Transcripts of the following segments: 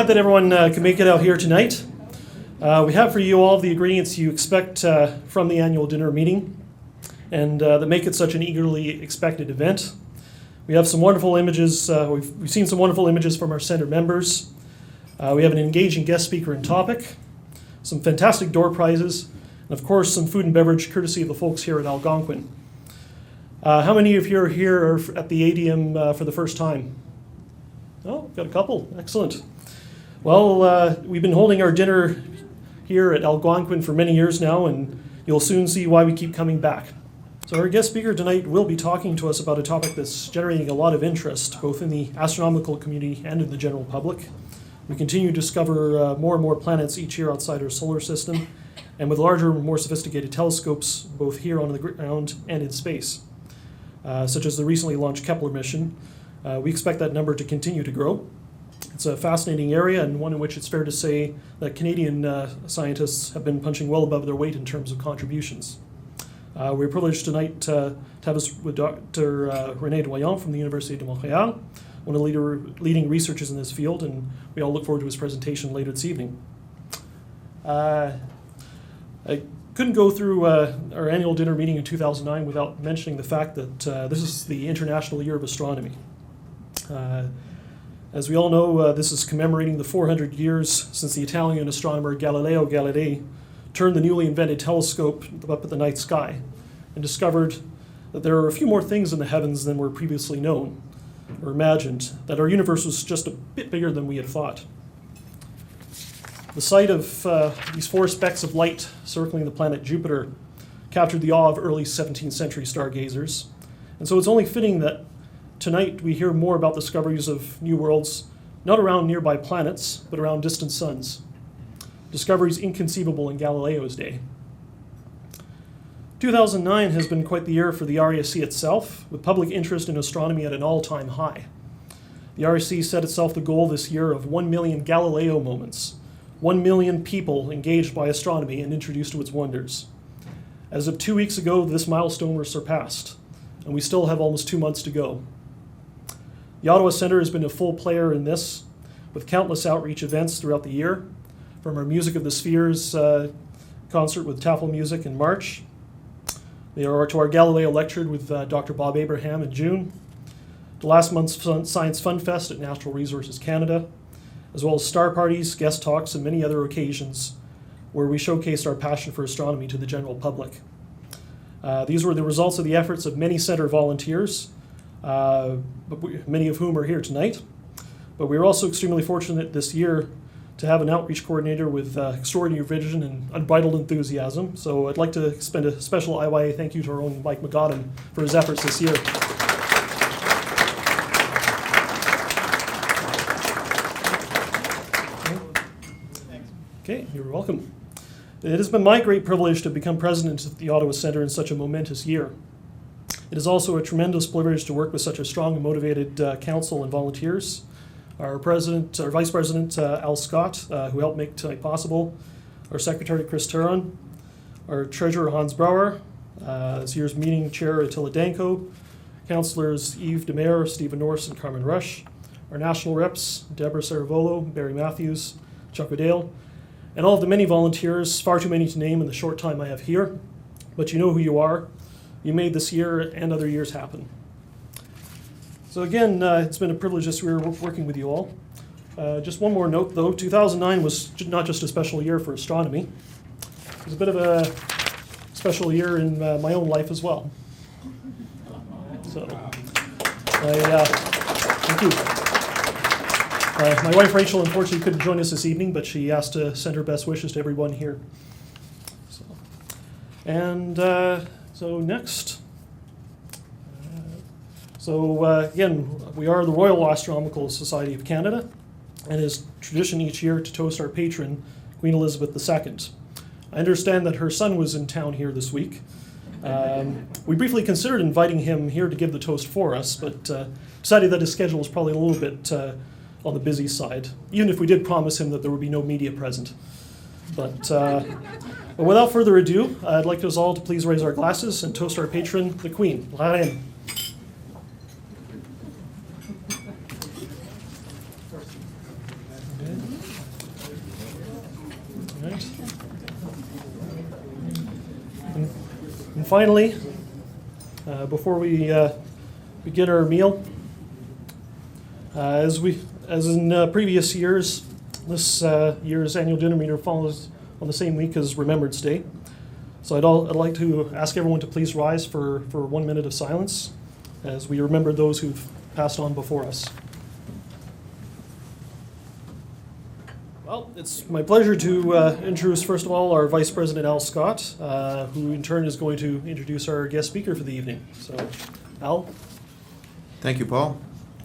glad that everyone can make it out here tonight. We have for you all the ingredients you expect from the annual dinner meeting and that make it such an eagerly expected event. We have some wonderful images. We've seen some wonderful images from our centre members. We have an engaging guest speaker and topic, some fantastic door prizes, and of course some food and beverage courtesy of the folks here at Algonquin. How many of you are here at the ADM for the first time? Oh, got a couple. Excellent. Well, we've been holding our dinner here at Algonquin for many years now, and you'll soon see why we keep coming back. So our guest speaker tonight will be talking to us about a topic that's generating a lot of interest, both in the astronomical community and in the general public. We continue to discover more and more planets each year outside our solar system, and with larger, more sophisticated telescopes, both here on the ground and in space, such as the recently launched Kepler mission. We expect that number to continue to grow. It's a fascinating area, and one in which it's fair to say that Canadian scientists have been punching well above their weight in terms of contributions. We're privileged tonight to have us with Dr. René Doyon from the Université de Montréal, one of the leading researchers in this field, and we all look forward to his presentation later this evening. I couldn't go through our annual dinner meeting in 2009 without mentioning the fact that this is the International Year of Astronomy. As we all know, this is commemorating the 400 years since the Italian astronomer Galileo Galilei turned the newly invented telescope up at the night sky and discovered that there are a few more things in the heavens than were previously known or imagined, that our universe was just a bit bigger than we had thought. The sight of these four specks of light circling the planet Jupiter captured the awe of early 17th century stargazers, and so it's only fitting that tonight we hear more about discoveries of new worlds, not around nearby planets, but around distant suns. Discoveries inconceivable in Galileo's day. 2009 has been quite the year for the RASC itself, with public interest in astronomy at an all-time high. The RASC set itself the goal this year of 1 million Galileo moments, 1 million people engaged by astronomy and introduced to its wonders. As of 2 weeks ago, this milestone was surpassed, and we still have almost 2 months to go. The Ottawa Centre has been a full player in this, with countless outreach events throughout the year, from our Music of the Spheres concert with Tafel Music in March, to our Galileo Lecture with Dr. Bob Abraham in June, to last month's Science Fun Fest at Natural Resources Canada, as well as star parties, guest talks, and many other occasions where we showcased our passion for astronomy to the general public. These were the results of the efforts of many centre volunteers, many of whom are here tonight. But we are also extremely fortunate this year to have an outreach coordinator with extraordinary vision and unbridled enthusiasm. So I'd like to extend a special IYA thank you to our own Mike McGodden for his efforts this year. Okay, you're welcome. It has been my great privilege to become president of the Ottawa Centre in such a momentous year. It is also a tremendous privilege to work with such a strong and motivated council and volunteers. Our Vice President, Al Scott, who helped make tonight possible. Our Secretary, Chris Turon. Our Treasurer, Hans Brouwer. This year's meeting chair, Attila Danko. Councillors Yves Demare, Stephen Norse, and Carmen Rush. Our national reps, Deborah Saravolo, Barry Matthews, Chuck O'Dale, and all of the many volunteers, far too many to name in the short time I have here. But you know who you are. You made this year and other years happen. So again, it's been a privilege this year working with you all. Just one more note though, 2009 was not just a special year for astronomy. It was a bit of a special year in my own life as well. So, thank you. My wife Rachel unfortunately couldn't join us this evening, but she asked to send her best wishes to everyone here. So next. Again, we are the Royal Astronomical Society of Canada, and it is tradition each year to toast our patron, Queen Elizabeth II. I understand that her son was in town here this week. We briefly considered inviting him here to give the toast for us, but decided that his schedule was probably a little bit on the busy side, even if we did promise him that there would be no media present. But without further ado, I'd like us all to please raise our glasses and toast our patron, the Queen. La Reine. All right. And finally, before we begin our meal, as in previous years, this year's annual dinner meeting falls on the same week as Remembrance Day. So I'd like to ask everyone to please rise for 1 minute of silence as we remember those who've passed on before us. Well, it's my pleasure to introduce, first of all, our Vice President, Al Scott, who in turn is going to introduce our guest speaker for the evening. So, Al? Thank you, Paul.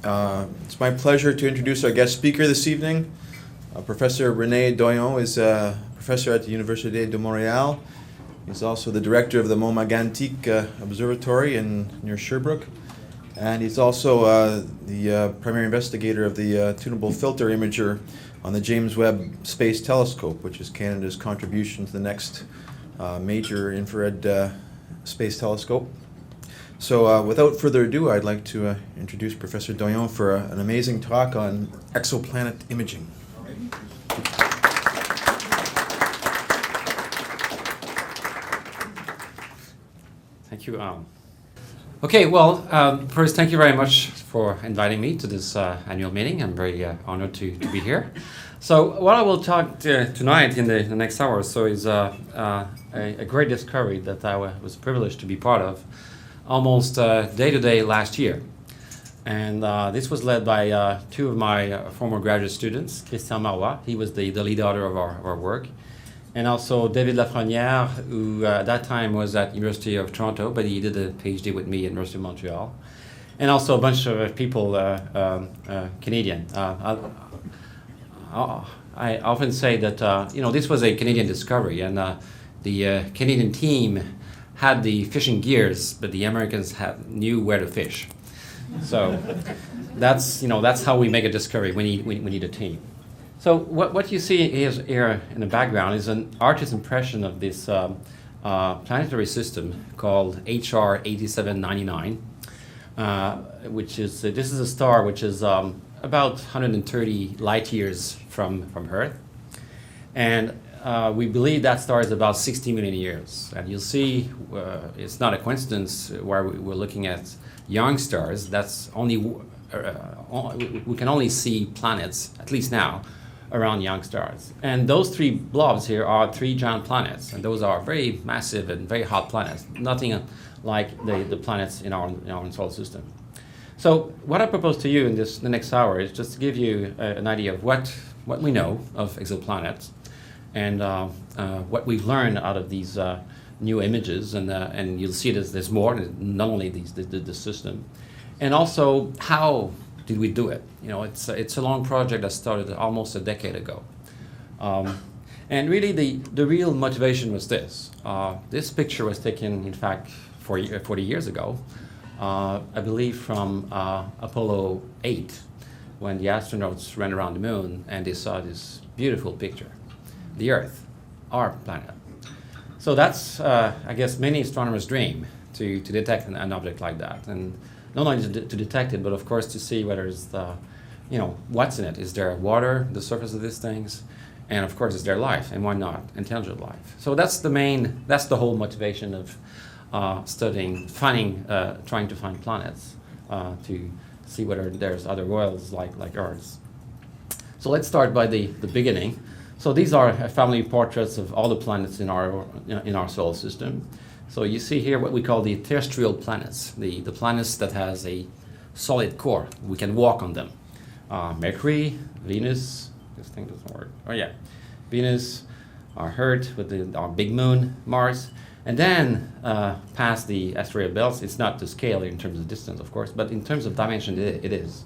It's my pleasure to introduce our guest speaker this evening. Professor René Doyon is a professor at the Université de Montréal. He's also the director of the Mont Magantic Observatory near Sherbrooke. And he's also the primary investigator of the tunable filter imager on the James Webb Space Telescope, which is Canada's contribution to the next major infrared space telescope. So without further ado, I'd like to introduce Professor Doyon for an amazing talk on exoplanet imaging. Thank you. Okay, well, first, thank you very much for inviting me to this annual meeting. I'm very honored to be here. So what I will talk tonight in the next hour or so is a great discovery that I was privileged to be part of almost day-to-day last year. And this was led by two of my former graduate students, Christian Marois, he was the lead author of our work, and also David Lafrenière, who at that time was at University of Toronto, but he did a PhD with me at University of Montreal, and also a bunch of people, Canadian. I often say that this was a Canadian discovery, and the Canadian team had the fishing gears, but the Americans knew where to fish. So that's how we make a discovery. We need a team. So what you see here in the background is an artist's impression of this planetary system called HR 8799, which is this is a star which is about 130 light years from Earth, and we believe that star is about 60 million years. And you'll see it's not a coincidence where we're looking at young stars. That's only we can only see planets, at least now, around young stars. And those three blobs here are three giant planets, and those are very massive and very hot planets, nothing like the planets in our solar system. So what I propose to you in the next hour is just to give you an idea of what we know of exoplanets, and what we've learned out of these new images, and you'll see there's more, not only the system, and also how did we do it. It's a long project that started almost a decade ago, and really the real motivation was this. This picture was taken, in fact, 40 years ago, I believe from Apollo 8, when the astronauts ran around the moon and they saw this beautiful picture. The Earth, our planet. So that's, I guess, many astronomers' dream to detect an object like that, and not only to detect it, but of course to see whether it's what's in it. Is there water, the surface of these things, and of course is there life, and why not intelligent life? So that's the whole motivation of studying, trying to find planets to see whether there's other worlds like ours. So let's start by the beginning. So these are family portraits of all the planets in our solar system. So you see here what we call the terrestrial planets, the planets that has a solid core. We can walk on them. Mercury, Venus, this thing doesn't work. Oh yeah, Venus, our Earth with our big moon, Mars, and then past the asteroid belts. It's not to scale in terms of distance, of course, but in terms of dimension, it is.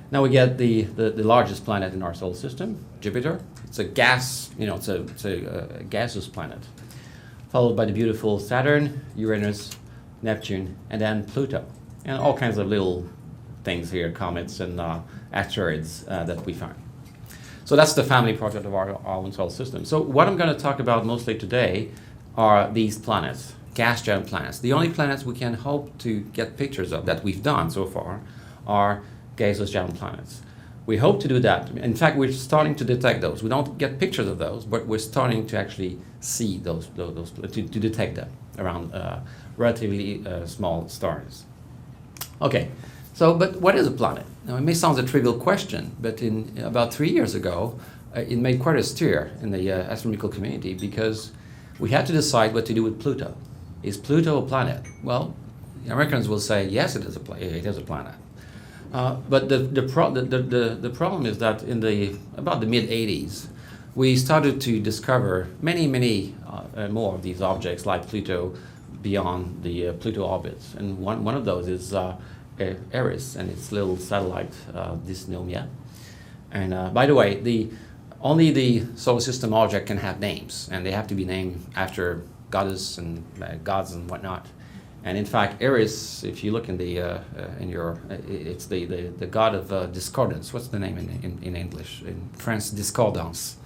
Now we get the largest planet in our solar system, Jupiter. It's a gas, it's a gaseous planet, followed by the beautiful Saturn, Uranus, Neptune, and then Pluto, and all kinds of little things here, comets and asteroids that we find. So that's the family portrait of our own solar system. So what I'm going to talk about mostly today are these planets, gas giant planets. The only planets we can hope to get pictures of that we've done so far are gaseous giant planets. We hope to do that. In fact, we're starting to detect those. We don't get pictures of those, but we're starting to actually see those to detect them around relatively small stars. Okay, so but what is a planet? Now, it may sound a trivial question, but in about 3 years ago, it made quite a stir in the astronomical community because we had to decide what to do with Pluto. Is Pluto a planet? Well, the Americans will say yes, it is a planet. But the problem is that in about the mid 80s, we started to discover many more of these objects like Pluto beyond the Pluto orbits, and one of those is Eris and its little satellite Dysnomia. And by the way, only the solar system object can have names, and they have to be named after goddess and gods and whatnot. And in fact, Eris, if you look in it's the god of discordance. What's the name in English? In French, discordance.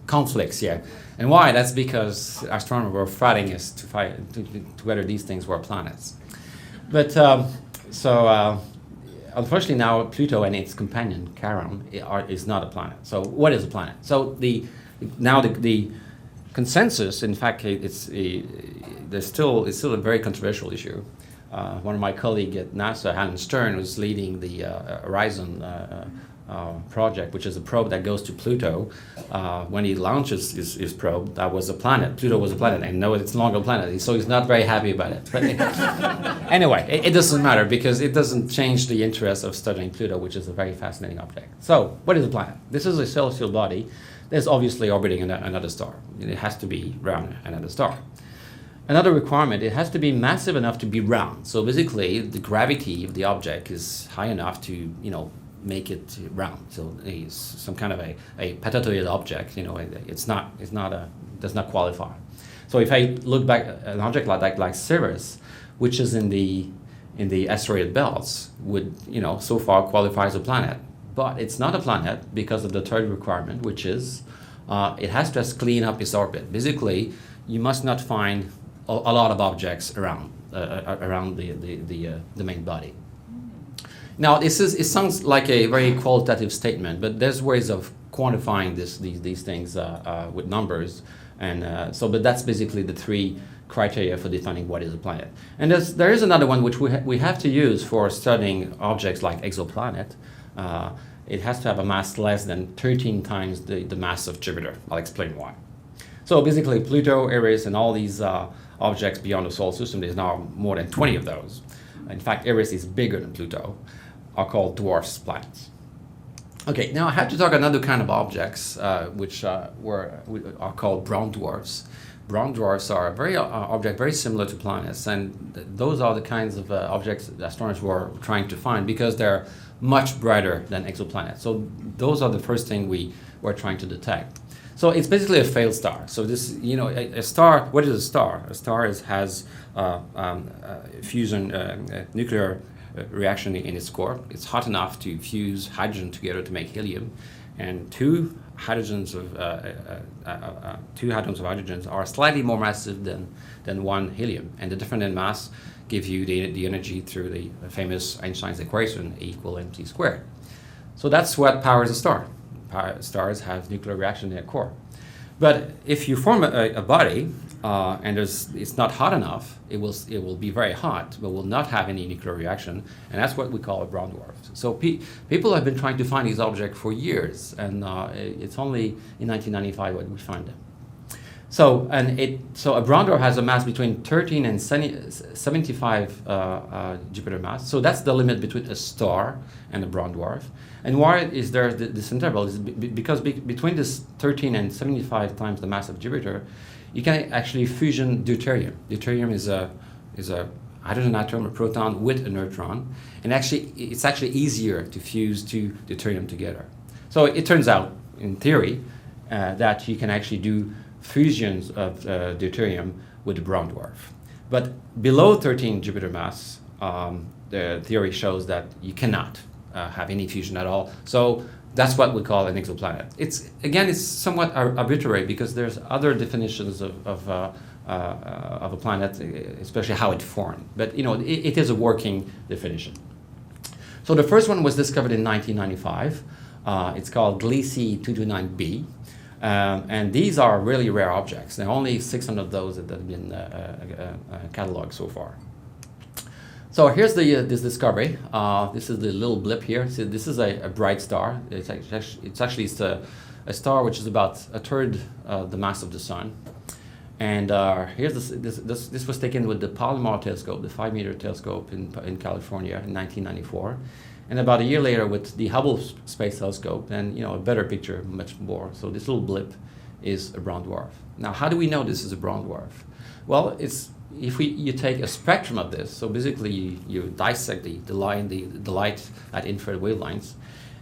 Conflicts, yeah. And why? That's because astronomers were fighting us to whether these things were planets. But unfortunately now Pluto and its companion Charon is not a planet. So what is a planet? So the consensus, in fact, it's still a very controversial issue. One of my colleagues at NASA, Alan Stern, was leading the Horizon project, which is a probe that goes to Pluto. When he launches his probe, that was a planet. Pluto was a planet, and no, it's no longer a planet. So he's not very happy about it. But anyway, it doesn't matter because it doesn't change the interest of studying Pluto, which is a very fascinating object. So, what is a planet? This is a celestial body that's obviously orbiting another star. It has to be around another star. Another requirement, it has to be massive enough to be round. So basically, the gravity of the object is high enough to, make it round. So it's some kind of a patatoid object. Does not qualify. So if I look back at an object like Ceres, which is in the asteroid belts, would so far qualify as a planet. But it's not a planet because of the third requirement, which is it has to clean up its orbit. Basically, you must not find a lot of objects around the main body. Now, it sounds like a very qualitative statement, but there's ways of quantifying these things with numbers, and but that's basically the three criteria for defining what is a planet. And there is another one which we have to use for studying objects like exoplanet. It has to have a mass less than 13 times the mass of Jupiter. I'll explain why. So basically, Pluto, Eris, and all these objects beyond the solar system, there's now more than 20 of those. In fact, Eris is bigger than Pluto, are called dwarf planets. Okay, now I have to talk another kind of objects which are called brown dwarfs. Brown dwarfs are a object very similar to planets, and those are the kinds of objects that astronomers were trying to find because they're much brighter than exoplanets. So those are the first thing we were trying to detect. So it's basically a failed star. So this, a star. What is a star? A star has fusion nuclear reaction in its core. It's hot enough to fuse hydrogen together to make helium, and two atoms of hydrogen are slightly more massive than one helium, and the difference in mass give you the energy through the famous Einstein's equation, E = mc squared. So that's what powers a star. Stars have nuclear reaction in their core. But if you form a body and it's not hot enough, it will be very hot, but will not have any nuclear reaction, and that's what we call a brown dwarf. So people have been trying to find these objects for years, and it's only in 1995 when we find them. So a brown dwarf has a mass between 13 and 75 Jupiter mass. So that's the limit between a star and a brown dwarf. And why is there this interval? Is because between this 13 and 75 times the mass of Jupiter, you can actually fusion deuterium. Deuterium is a hydrogen atom, a proton with a neutron, and it's actually easier to fuse two deuterium together. So it turns out, in theory, that you can actually do fusions of deuterium with the brown dwarf. But below 13 Jupiter mass, the theory shows that you cannot have any fusion at all. So that's what we call an exoplanet. It's somewhat arbitrary because there's other definitions of a planet, especially how it formed. But it is a working definition. So the first one was discovered in 1995. It's called Gliese 229b. And these are really rare objects. There are only 600 of those that have been cataloged so far. So here's this discovery. This is the little blip here. So this is a bright star. It's actually a star which is about a third the mass of the sun. And here's this was taken with the Palomar telescope, the 5-meter telescope in California in 1994. And about a year later with the Hubble Space Telescope, and a better picture, much more. So this little blip is a brown dwarf. Now, how do we know this is a brown dwarf? Well, if you take a spectrum of this, so basically you dissect the light at infrared wavelengths,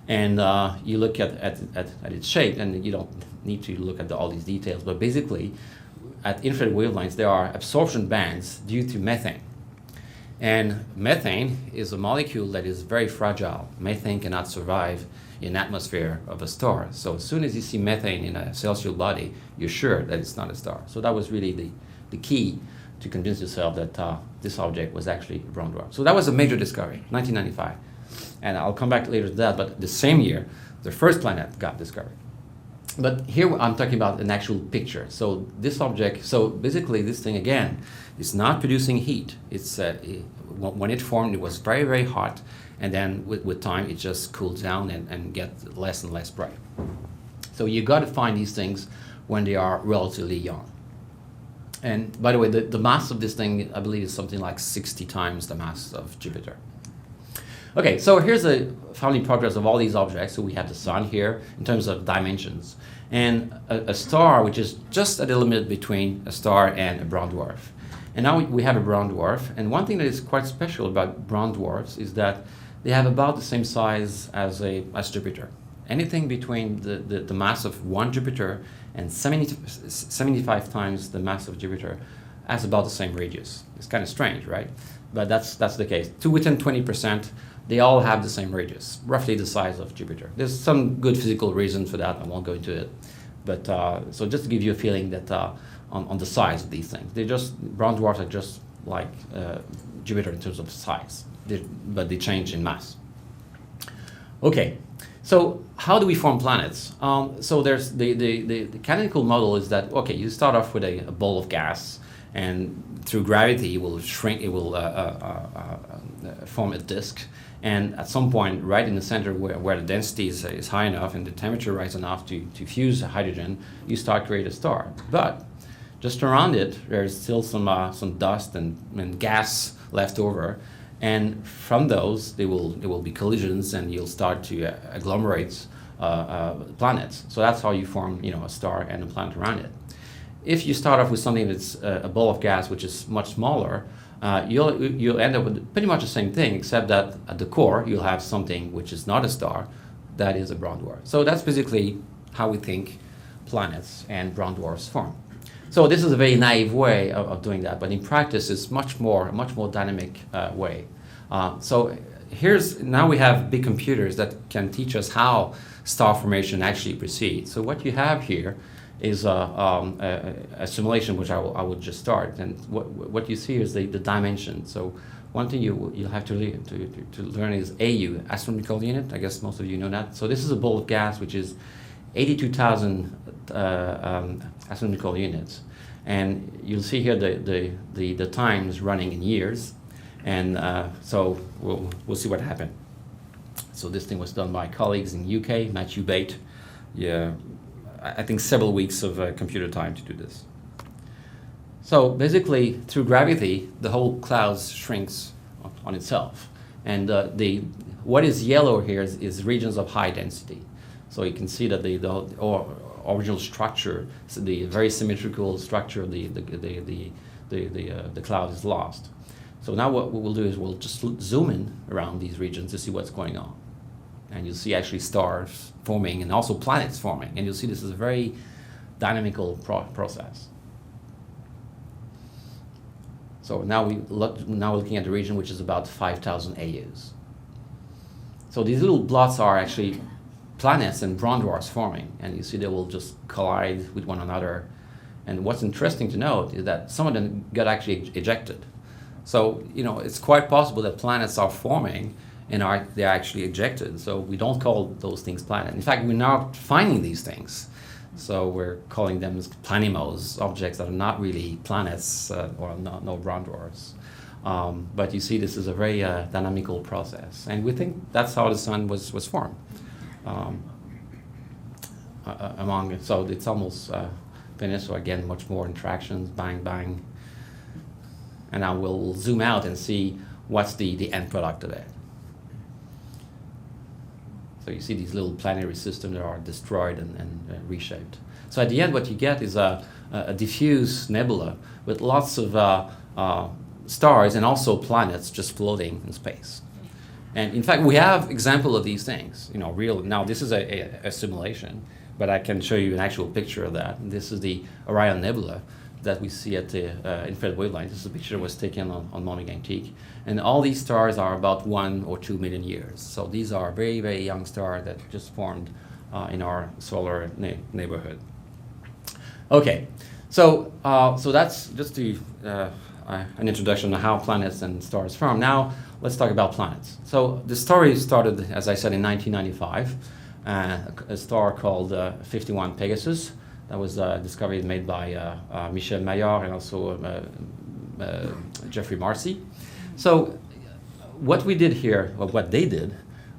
and you look at its shape, and you don't need to look at all these details, but basically at infrared wavelengths there are absorption bands due to methane. And methane is a molecule that is very fragile. Methane cannot survive in an atmosphere of a star. So as soon as you see methane in a celestial body, you're sure that it's not a star. So that was really the key to convince yourself that this object was actually a brown dwarf. So that was a major discovery, 1995. And I'll come back later to that, but the same year, the first planet got discovered. But here I'm talking about an actual picture. So this object, so basically this thing again, is not producing heat. It's when it formed, it was very, very hot, and then with time it just cools down and gets less and less bright. So you got to find these things when they are relatively young. And by the way, the mass of this thing, I believe, is something like 60 times the mass of Jupiter. Okay, so here's the family progress of all these objects. So we have the sun here in terms of dimensions, and a star which is just at the limit between a star and a brown dwarf. And now we have a brown dwarf, and one thing that is quite special about brown dwarfs is that they have about the same size as Jupiter. Anything between the mass of one Jupiter and 75 times the mass of Jupiter has about the same radius. It's kind of strange, right? But that's the case. To within 20%, they all have the same radius, roughly the size of Jupiter. There's some good physical reason for that. I won't go into it. But so just to give you a feeling that on the size of these things, brown dwarfs are just like Jupiter in terms of size, but they change in mass. Okay, so how do we form planets? So there's the canonical model is that, okay, you start off with a ball of gas, and through gravity it will shrink, it will form a disk, and at some point right in the center where the density is high enough and the temperature rises enough to fuse hydrogen, you start to create a star. But just around it there's still some dust and gas left over, and from those there will be collisions, and you'll start to agglomerate planets. So that's how you form a star and a planet around it. If you start off with something that's a ball of gas which is much smaller, you'll end up with pretty much the same thing, except that at the core you'll have something which is not a star, that is a brown dwarf. So that's basically how we think planets and brown dwarfs form. So this is a very naive way of doing that, but in practice it's a much more dynamic way. So now we have big computers that can teach us how star formation actually proceeds. So what you have here is a simulation which I would just start, and what you see is the dimension. So one thing you'll have to learn is AU, astronomical unit. I guess most of you know that. So this is a ball of gas which is 82,000 astronomical units, and you'll see here the times running in years, and so we'll see what happened. So this thing was done by colleagues in UK, Matthew Bate. Yeah, I think several weeks of computer time to do this. So basically, through gravity, the whole cloud shrinks on itself, and what is yellow here is regions of high density. So you can see that the original structure, so the very symmetrical structure of the cloud is lost. So now what we'll do is we'll just zoom in around these regions to see what's going on. And you'll see actually stars forming and also planets forming. And you'll see this is a very dynamical process. So now we're looking at the region which is about 5,000 AUs. So these little blots are actually planets and brown dwarfs forming, and you see they will just collide with one another. And what's interesting to note is that some of them got actually ejected. So it's quite possible that planets are forming, and they're actually ejected. So we don't call those things planets. In fact, we're not finding these things. So we're calling them planimos, objects that are not really planets or no brown dwarfs. But you see, this is a very dynamical process. And we think that's how the sun was formed. So it's almost finished. So again, much more interactions, bang, bang. And now we'll zoom out and see what's the end product of it. So you see these little planetary systems that are destroyed and reshaped. So at the end, what you get is a diffuse nebula with lots of stars and also planets just floating in space. And in fact, we have example of these things. Real. Now this is a simulation, but I can show you an actual picture of that. And this is the Orion Nebula that we see at the infrared wavelength. This is a picture that was taken on Mont Antique. And all these stars are about 1 or 2 million years. So these are very, very young stars that just formed in our solar neighborhood. Okay, so that's just an introduction to how planets and stars form. Now let's talk about planets. So the story started, as I said, in 1995. A star called 51 Pegasus. That was a discovery made by Michel Maillard and also Geoffrey Marcy. So what we did here, or what they did,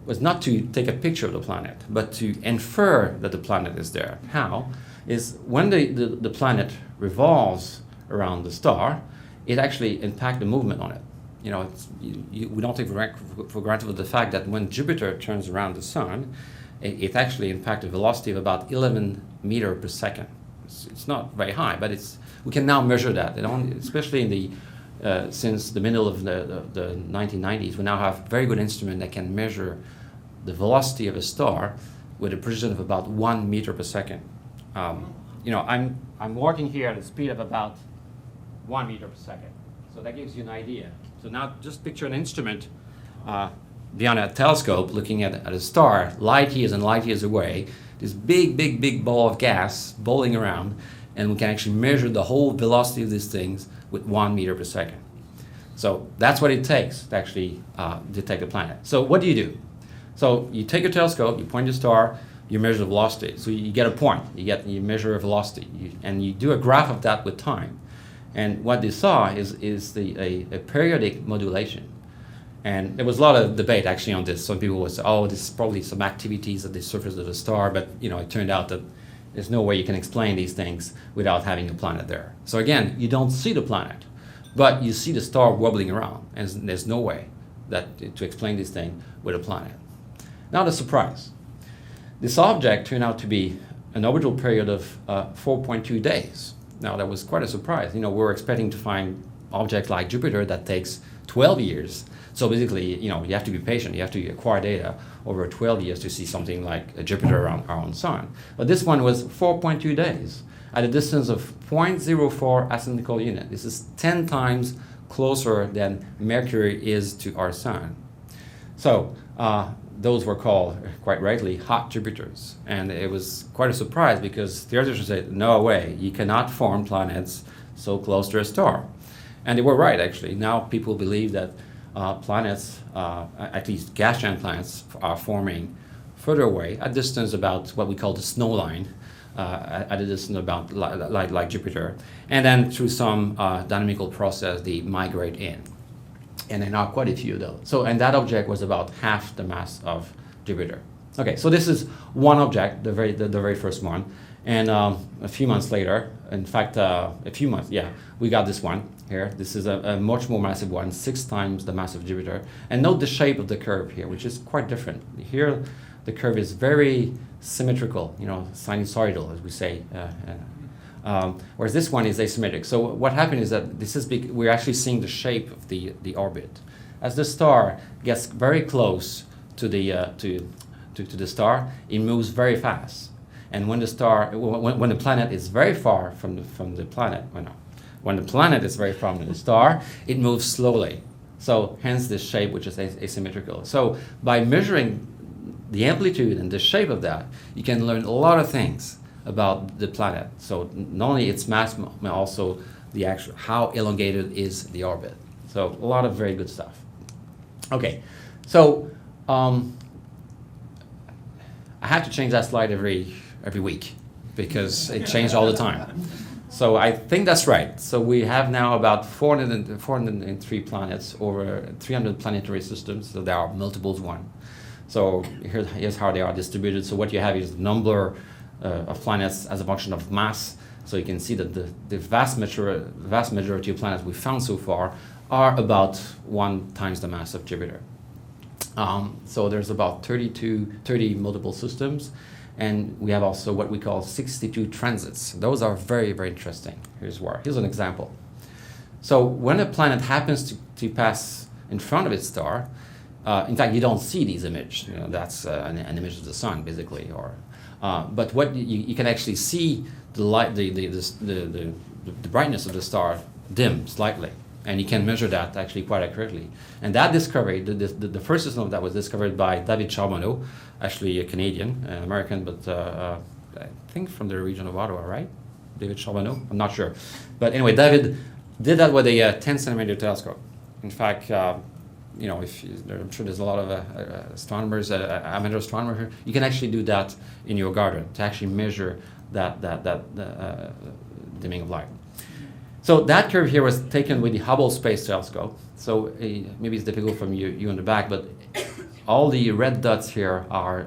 was not to take a picture of the planet, but to infer that the planet is there. How? Is when the planet revolves around the star, it actually impacts the movement on it. We don't take for granted the fact that when Jupiter turns around the sun, it actually impacts a velocity of about 11 meters per second. It's not very high, but we can now measure that. Especially in since the middle of the 1990s, we now have very good instruments that can measure the velocity of a star with a precision of about 1 meter per second. I'm working here at a speed of about 1 meter per second. So that gives you an idea. So now just picture an instrument beyond a telescope looking at a star, light years and light years away, this big ball of gas bowling around, and we can actually measure the whole velocity of these things with 1 meter per second. So that's what it takes to actually detect a planet. So what do? So you take a telescope, you point the star, you measure the velocity. So you get a point, you measure a velocity, and you do a graph of that with time. And what they saw is a periodic modulation. And there was a lot of debate actually on this. Some people would say, oh, this is probably some activities at the surface of the star, but it turned out that there's no way you can explain these things without having a planet there. So again, you don't see the planet, but you see the star wobbling around, and there's no way to explain this thing with a planet. Now the surprise. This object turned out to be an orbital period of 4.2 days. Now that was quite a surprise. We're expecting to find objects like Jupiter that takes 12 years. So basically, you have to be patient. You have to acquire data over 12 years to see something like a Jupiter around our own sun. But this one was 4.2 days at a distance of 0.04 astronomical unit. This is 10 times closer than Mercury is to our sun. So those were called, quite rightly, hot Jupiters. And it was quite a surprise because theoreticians said, no way, you cannot form planets so close to a star. And they were right, actually. Now people believe that planets, at least gas giant planets, are forming further away, at distance about what we call the snow line, at a distance about like Jupiter. And then through some dynamical process, they migrate in. And there are quite a few of those. And that object was about half the mass of Jupiter. Okay, so this is one object, the very first one. And a few months later, in fact, we got this one here. This is a much more massive one, 6 times the mass of Jupiter. And note the shape of the curve here, which is quite different. Here, the curve is very symmetrical, sinusoidal, as we say. Whereas this one is asymmetric. So what happened is that we're actually seeing the shape of the orbit. As the star gets very close to the star, it moves very fast. And when the planet is very far from the planet, when the planet is very far from the star, it moves slowly. So hence this shape, which is asymmetrical. So by measuring the amplitude and the shape of that, you can learn a lot of things about the planet. So not only its mass, but also the actual how elongated is the orbit. So a lot of very good stuff. Okay, so I have to change that slide every week because it changed all the time. So I think that's right. So we have now about 403 planets over 300 planetary systems. So there are multiples one. So here's how they are distributed. So what you have is the number of planets as a function of mass. So you can see that the vast majority of planets we found so far are about 1 times the mass of Jupiter. So there's about 30 multiple systems, and we have also what we call 62 transits. Those are very, very interesting. Here's an example. So when a planet happens to pass in front of its star, in fact, you don't see these images. You know, that's an image of the sun, basically. But what you can actually see the light, the brightness of the star dim slightly, and you can measure that actually quite accurately. And that discovery, the first system that was discovered by David Charbonneau, actually a Canadian, American, but I think from the region of Ottawa, right? David Charbonneau? I'm not sure. But anyway, David did that with a 10 centimeter telescope. In fact, you know, I'm sure there's a lot of astronomers, amateur astronomers here. You can actually do that in your garden to actually measure that dimming of light. So that curve here was taken with the Hubble Space Telescope. So maybe it's difficult from you in the back, but all the red dots here are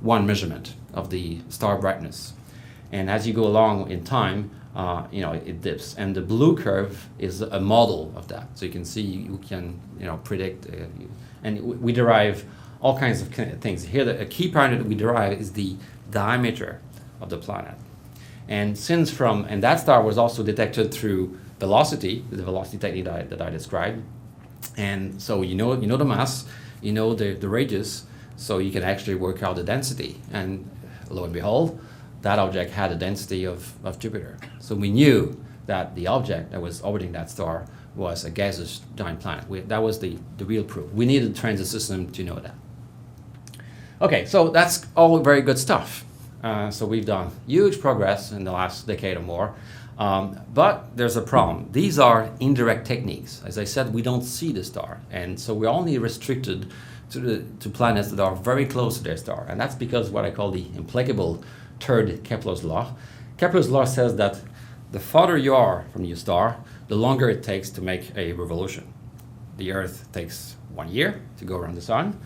one measurement of the star brightness. And as you go along in time, you know, it dips. And the blue curve is a model of that. So you can see, you can, you know, predict, and we derive all kinds of things. Here, a key parameter that we derive is the diameter of the planet. And and that star was also detected through velocity, the velocity technique that I described. And so you know the mass, you know the radius, so you can actually work out the density. And lo and behold, that object had a density of Jupiter. So we knew that the object that was orbiting that star was a gaseous giant planet. That was the real proof. We needed a transit system to know that. Okay, so that's all very good stuff. So we've done huge progress in the last decade or more, but there's a problem. These are indirect techniques. As I said, we don't see the star, and so we're only restricted to planets that are very close to their star, and that's because what I call the implacable third Kepler's law. Kepler's law says that the farther you are from your star, the longer it takes to make a revolution. The Earth takes 1 year to go around the sun.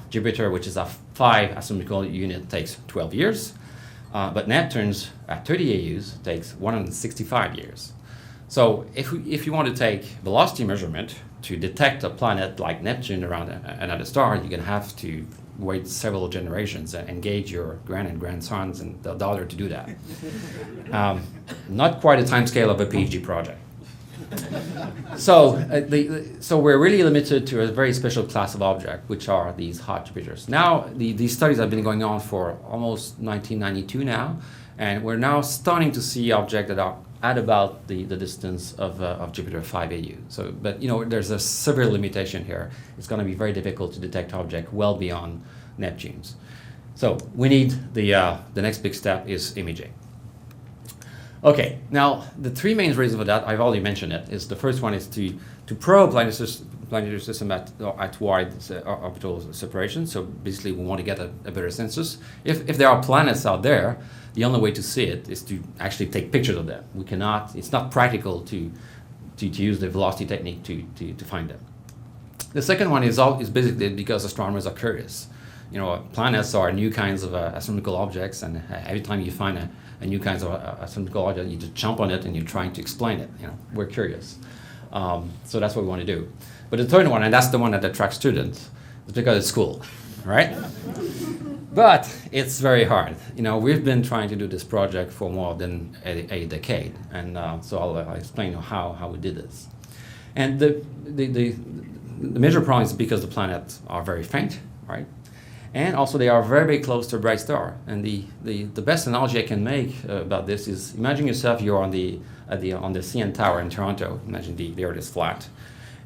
Jupiter, which is a 5 astronomical unit, takes 12 years. But Neptune's at 30 AUs takes 165 years. So if you want to take velocity measurement to detect a planet like Neptune around another star, you're going to have to wait several generations and engage your grand and grandsons and the daughter to do that. Not quite a time scale of a PhD project. So we're really limited to a very special class of object, which are these hot Jupiters. Now, these studies have been going on for almost 1992 now, and we're now starting to see objects that are at about the distance of Jupiter 5 AU. So, but you know, there's a severe limitation here. It's going to be very difficult to detect objects well beyond Neptune's. So we need the next big step is imaging. Okay, now the three main reasons for that, I've already mentioned it, is the first one is to probe planetary system at wide orbital separation. So basically we want to get a better census. If there are planets out there, the only way to see it is to actually take pictures of them. We cannot, it's not practical to use the velocity technique to find them. The second one is basically because astronomers are curious. You know, planets are new kinds of astronomical objects, and every time you find a new kind of astronomical object, you just jump on it and you're trying to explain it. You know, we're curious. So that's what we want to do. But the third one, and that's the one that attracts students, is because it's cool, right? But it's very hard. You know, we've been trying to do this project for more than a decade, and so I'll explain how we did this. And the major problem is because the planets are very faint, right? And also they are very, very close to a bright star. And the best analogy I can make about this is imagine yourself, you're on the CN Tower in Toronto. Imagine the Earth is flat.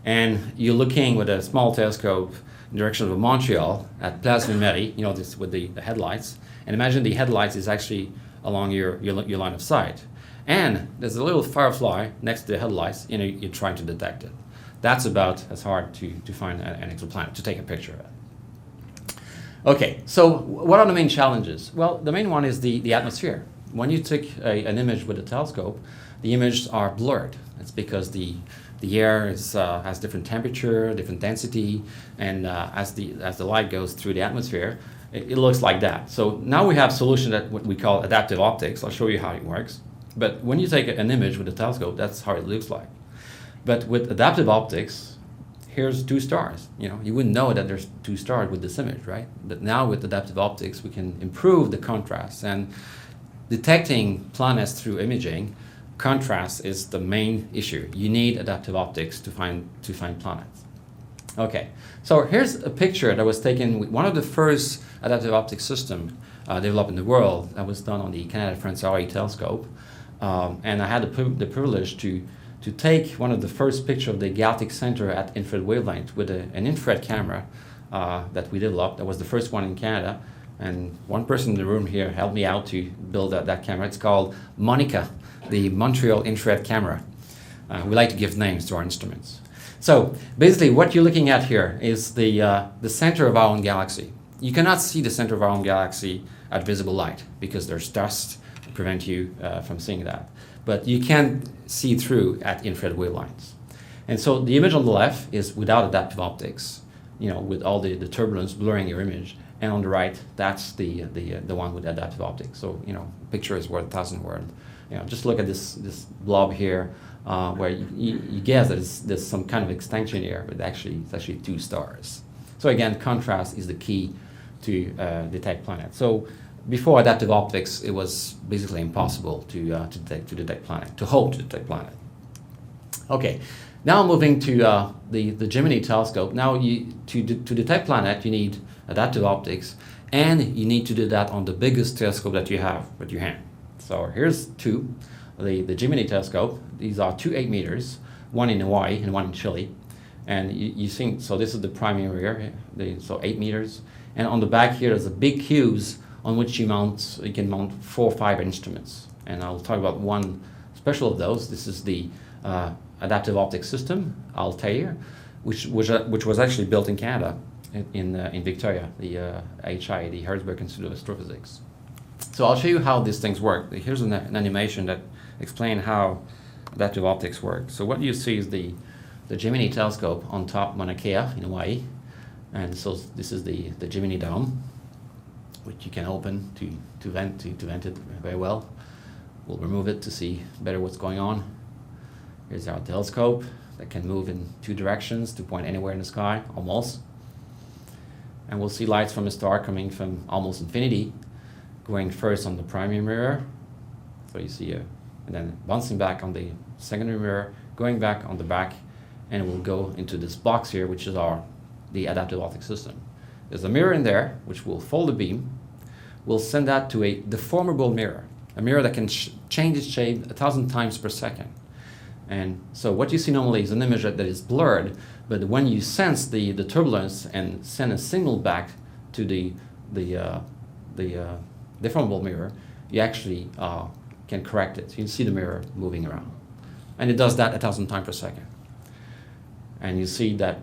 And you're looking with a small telescope in the direction of Montreal at Place Ville-Marie, you know, this with the headlights. And imagine the headlights is actually along your line of sight. And there's a little firefly next to the headlights, you know, you're trying to detect it. That's about as hard to find an exoplanet, to take a picture of it. Okay, so what are the main challenges? Well, the main one is the atmosphere. When you take an image with a telescope, the images are blurred. It's because the air has different temperature, different density, and as the light goes through the atmosphere, it looks like that. So now we have a solution that what we call adaptive optics. I'll show you how it works. But when you take an image with a telescope, that's how it looks like. But with adaptive optics, here's two stars. You wouldn't know that there's two stars with this image, right? But now with adaptive optics, we can improve the contrast. And detecting planets through imaging, contrast is the main issue. You need adaptive optics to find planets. Okay, so here's a picture that was taken with one of the first adaptive optics systems developed in the world. That was done on the Canada-France RA telescope. And I had the privilege to take one of the first pictures of the galactic center at infrared wavelength with an infrared camera that we developed. That was the first one in Canada. And one person in the room here helped me out to build that camera. It's called Monica, the Montreal infrared camera. We like to give names to our instruments. So basically what you're looking at here is the center of our own galaxy. You cannot see the center of our own galaxy at visible light because there's dust to prevent you from seeing that. But you can see through at infrared wavelengths. And so the image on the left is without adaptive optics, with all the turbulence blurring your image. And on the right, that's the one with adaptive optics. So, picture is worth 1,000 words. Just look at this blob here, where you guess that there's some kind of extension here, but it's actually two stars. So again, contrast is the key to detect planets. So before adaptive optics, it was basically impossible to detect planet, to hope to detect planet. Okay, now moving to the Gemini telescope. Now to detect planet, you need adaptive optics, and you need to do that on the biggest telescope that you have with your hand. So here's two, the Gemini telescope. These are 2 8 meters, one in Hawaii and one in Chile. And you see, so this is the primary rear, so 8 meters. And on the back here is a big cubes on which you can mount 4 or 5 instruments. And I'll talk about one special of those. This is the adaptive optics system, Altair, which was actually built in Canada, in Victoria, the HI, the Herzberg Institute of Astrophysics. So I'll show you how these things work. Here's an animation that explains how adaptive optics work. So what you see is the Gemini telescope on top Mauna Kea in Hawaii. And so this is the Gemini dome, which you can open to vent it very well. We'll remove it to see better what's going on. Here's our telescope that can move in 2 directions to point anywhere in the sky, almost. And we'll see lights from a star coming from almost infinity, going first on the primary mirror. So you see and then bouncing back on the secondary mirror, going back on the back, and it will go into this box here, which is the adaptive optics system. There's a mirror in there, which will fold the beam. We'll send that to a deformable mirror, a mirror that can change its shape 1,000 times per second. And so what you see normally is an image that is blurred, but when you sense the turbulence and send a signal back to the deformable mirror, you actually can correct it. So you see the mirror moving around. And it does that 1,000 times per second. And you see that,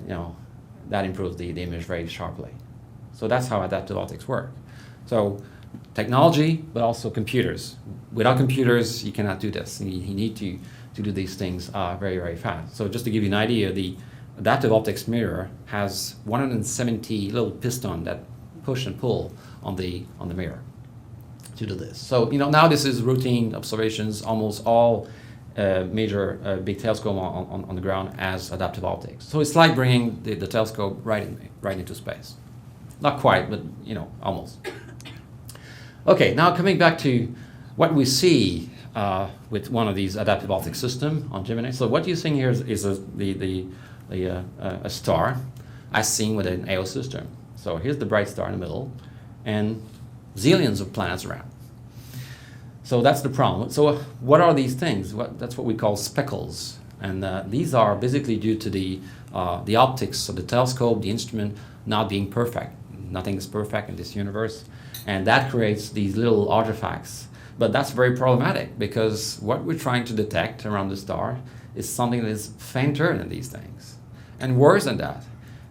that improves the image very sharply. So that's how adaptive optics work. So technology, but also computers. Without computers, you cannot do this. You need to do these things very, very fast. So just to give you an idea, the adaptive optics mirror has 170 little pistons that push and pull on the mirror to do this. So now this is routine observations. Almost all major big telescope on the ground as adaptive optics. So it's like bringing the telescope right into space. Not quite, but almost. Okay, now coming back to what we see with one of these adaptive optics system on Gemini. So what you're seeing here is a star as seen with an AO system. So here's the bright star in the middle, and zillions of planets around. So that's the problem. So what are these things? That's what we call speckles, and these are basically due to the optics of the telescope, the instrument not being perfect. Nothing is perfect in this universe, and that creates these little artifacts. But that's very problematic because what we're trying to detect around the star is something that is fainter than these things. And worse than that,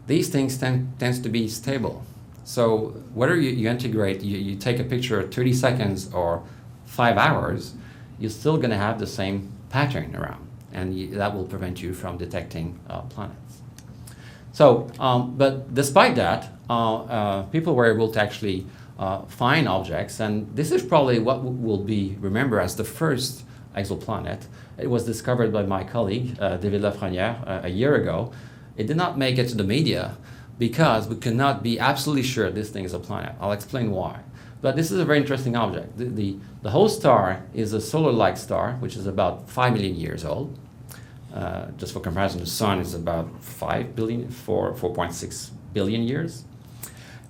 these things tends to be stable. So whether you integrate, you take a picture at 30 seconds or 5 hours, you're still going to have the same pattern around, and that will prevent you from detecting planets. So, but despite that, people were able to actually find objects, and this is probably what will be remembered as the first exoplanet. It was discovered by my colleague, David Lafrenière, a year ago. It did not make it to the media because we cannot be absolutely sure this thing is a planet. I'll explain why. But this is a very interesting object. The whole star is a solar-like star, which is about 5 million years old. Just for comparison, the sun is about 4.6 billion years.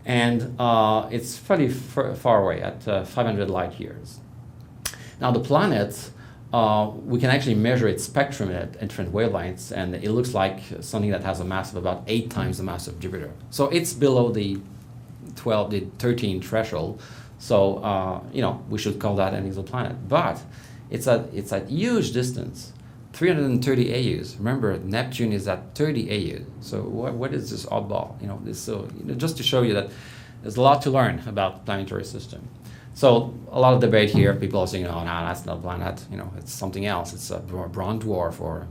And it's fairly far away at 500 light years. Now the planets, we can actually measure its spectrum at different wavelengths, and it looks like something that has a mass of about 8 times the mass of Jupiter. So it's below the 13 threshold. So we should call that an exoplanet. But it's at huge distance, 330 AUs. Remember, Neptune is at 30 AU. So what is this oddball? Just to show you that there's a lot to learn about the planetary system. So a lot of debate here. People are saying, "Oh, no, that's not a planet. It's something else. It's a brown dwarf, or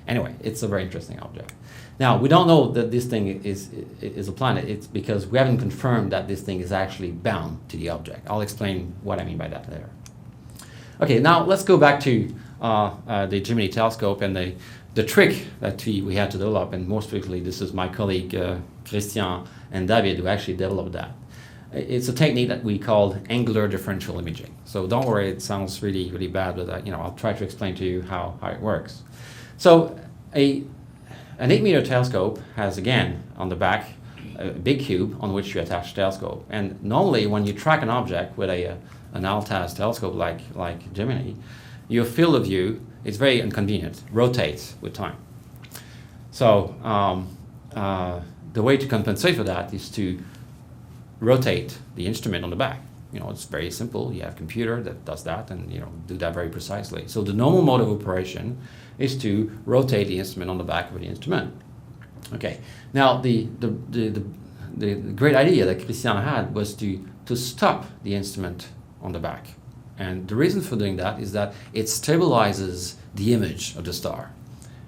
Anyway, it's a very interesting object. Now we don't know that this thing is a planet. It's because we haven't confirmed that this thing is actually bound to the object. I'll explain what I mean by that later. Okay, now let's go back to the Gemini telescope and the trick that we had to develop. And more specifically, this is my colleague Christian and David who actually developed that. It's a technique that we called angular differential imaging. So don't worry, it sounds really, really bad, but I'll try to explain to you how it works. So an 8-meter telescope has, again, on the back, a big cube on which you attach the telescope. And normally, when you track an object with an Altaz telescope like Gemini, your field of view is very inconvenient, rotates with time. So the way to compensate for that is to rotate the instrument on the back. It's very simple. You have a computer that does that and do that very precisely. So the normal mode of operation is to rotate the instrument on the back of the instrument. Okay. Now the great idea that Christian had was to stop the instrument on the back. And the reason for doing that is that it stabilizes the image of the star.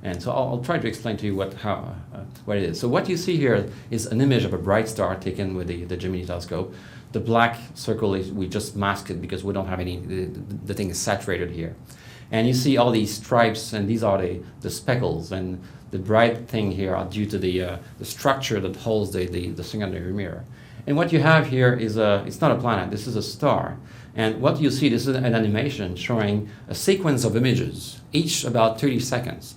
And so I'll try to explain to you what it is. So what you see here is an image of a bright star taken with the Gemini telescope. The black circle we just masked it because we don't have any, the thing is saturated here. And you see all these stripes, and these are the speckles, and the bright thing here are due to the structure that holds the secondary mirror. And what you have here is it's not a planet, this is a star. And what you see, this is an animation showing a sequence of images, each about 30 seconds.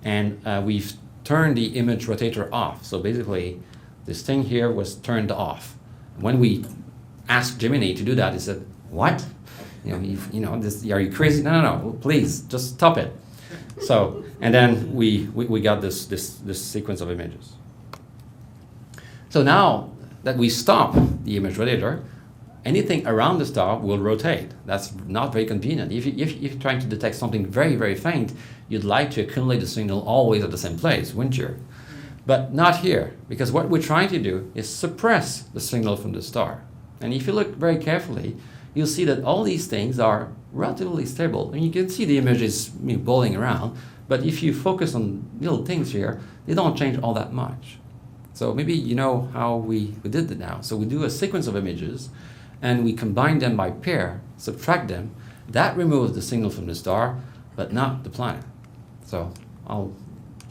And we've turned the image rotator off. So basically, this thing here was turned off. When we asked Gemini to do that, he said, "What? Are you crazy? No, please, just stop it." So, and then we got this sequence of images. So now that we stop the image rotator, anything around the star will rotate. That's not very convenient. If you're trying to detect something very, very faint, you'd like to accumulate the signal always at the same place, wouldn't you? But not here, because what we're trying to do is suppress the signal from the star. And if you look very carefully, you'll see that all these things are relatively stable. And you can see the images bowling around, but if you focus on little things here, they don't change all that much. So maybe you know how we did it now. So we do a sequence of images, and we combine them by pair, subtract them. That removes the signal from the star, but not the planet. So I'll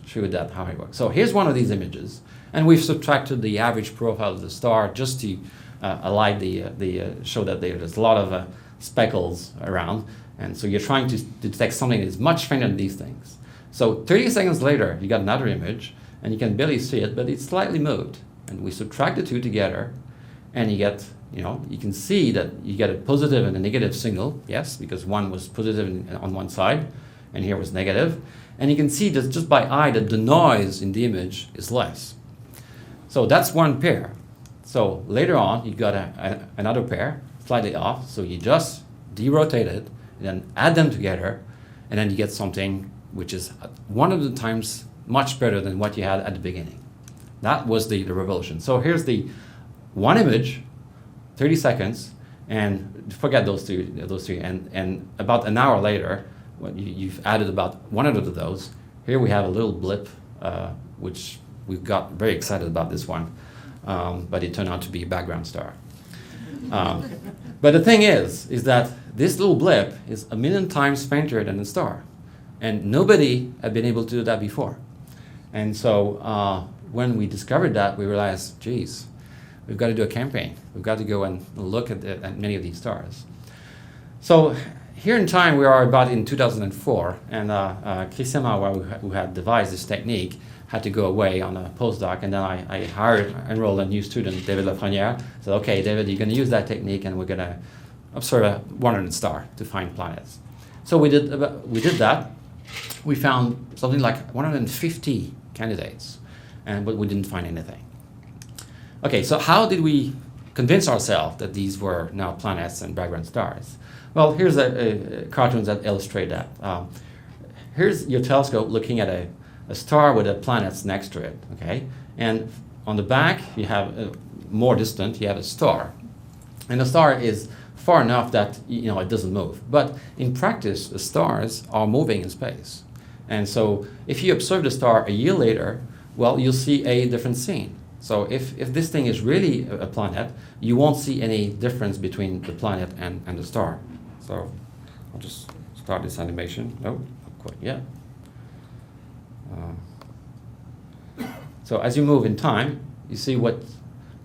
show you how it works. So here's one of these images, and we've subtracted the average profile of the star just to show that there's a lot of speckles around. And so you're trying to detect something that is much fainter than these things. So 30 seconds later, you got another image, and you can barely see it, but it's slightly moved. And we subtract the two together, and you get, you can see that you get a positive and a negative signal, yes, because one was positive on one side, and here was negative. And you can see that just by eye that the noise in the image is less. So that's one pair. So later on, you got another pair, slightly off, so you just derotate it, and then add them together, and then you get something which is 100 times much better than what you had at the beginning. That was the revolution. So here's the one image, 30 seconds, and forget those two, and about an hour later, when you've added about 100 of those, here we have a little blip, which we've got very excited about this one, but it turned out to be a background star. But the thing is that this little blip is 1 million times fainter than the star, and nobody had been able to do that before. And so when we discovered that, we realized, geez, we've got to do a campaign. We've got to go and look at many of these stars. So here in time, we are about in 2004, and Christian Marois, who had devised this technique, had to go away on a postdoc, and then I enrolled a new student, David Lafreniere. Said, okay, David, you're going to use that technique, and we're going to observe a 100 star to find planets. So we did that. We found something like 150 candidates, but we didn't find anything. Okay, so how did we convince ourselves that these were now planets and background stars? Well, here's a cartoon that illustrate that. Here's your telescope looking at a star with the planets next to it, okay? And on the back, you have, more distant, you have a star. And the star is far enough that, it doesn't move. But in practice, the stars are moving in space. And so if you observe the star a year later, well, you'll see a different scene. So if this thing is really a planet, you won't see any difference between the planet and the star. So I'll just start this animation. No, not quite yet. So as you move in time, you see what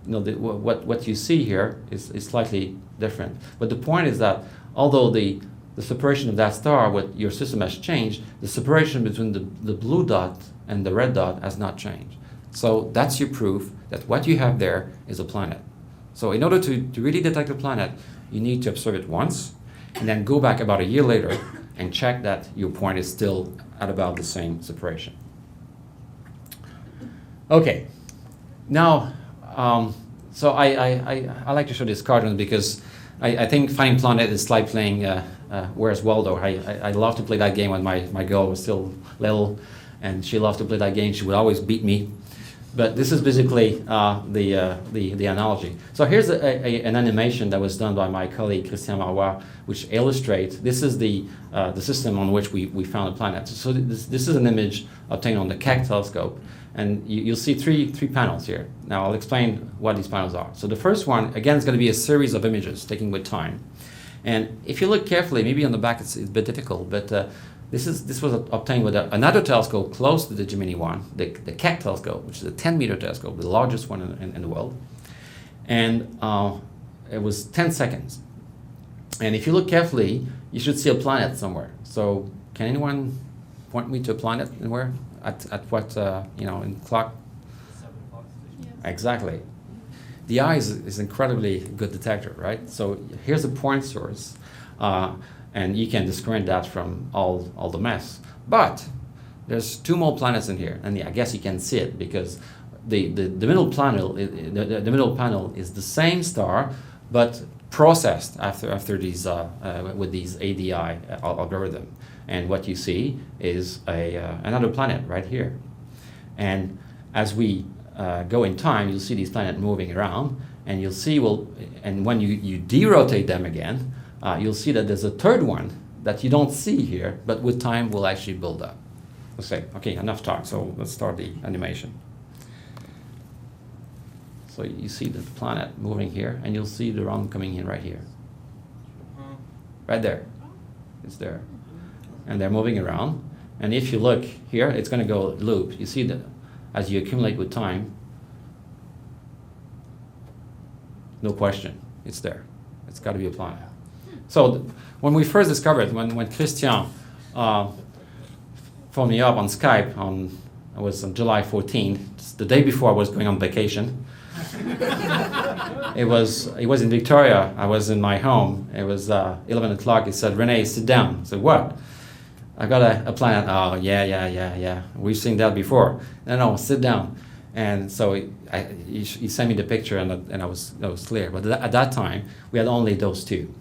you see here is slightly different. But the point is that although the separation of that star, what your system has changed, the separation between the blue dot and the red dot has not changed. So that's your proof that what you have there is a planet. So in order to really detect a planet, you need to observe it once, and then go back about a year later and check that your point is still at about the same separation. Okay, now, so I like to show this cartoon because I think finding planet is like playing Where's Waldo. I love to play that game when my girl was still little, and she loved to play that game. She would always beat me. But this is basically the analogy. So here's an animation that was done by my colleague Christian Marois, which illustrates, this is the system on which we found a planet. So this is an image obtained on the Keck telescope. And you'll see three panels here. Now I'll explain what these panels are. So the first one, again, is going to be a series of images taken with time. And if you look carefully, maybe on the back it's a bit difficult, but this was obtained with another telescope close to the Gemini 1, the Keck telescope, which is a 10-meter telescope, the largest one in the world. And it was 10 seconds. And if you look carefully, you should see a planet somewhere. So can anyone point me to a planet anywhere? At what, in clock? 7 o'clock. Yeah. Exactly. The eye is incredibly good detector, right? So here's a point source. And you can discern that from all the mess. But there's 2 more planets in here, and I guess you can see it because the middle panel is the same star, but processed after these with these ADI algorithm. And what you see is another planet right here. And as we go in time, you'll see these planets moving around, and you'll see and when you derotate them again. You'll see that there's a third one that you don't see here, but with time will actually build up. We'll say, okay, enough talk, so let's start the animation. So you see the planet moving here, and you'll see the round coming in right here. Right there. It's there. And they're moving around. And if you look here, it's going to go loop. You see that as you accumulate with time, no question, it's there. It's got to be a planet. So when we first discovered, when Christian phoned me up on Skype, it was on July 14th, the day before I was going on vacation. It was in Victoria. I was in my home. It was 11 o'clock. He said, "René, sit down." I said, "What?" "I got a planet." "Oh, yeah. We've seen that before." No, sit down. And so he sent me the picture, and that was clear. But at that time, we had only those 2.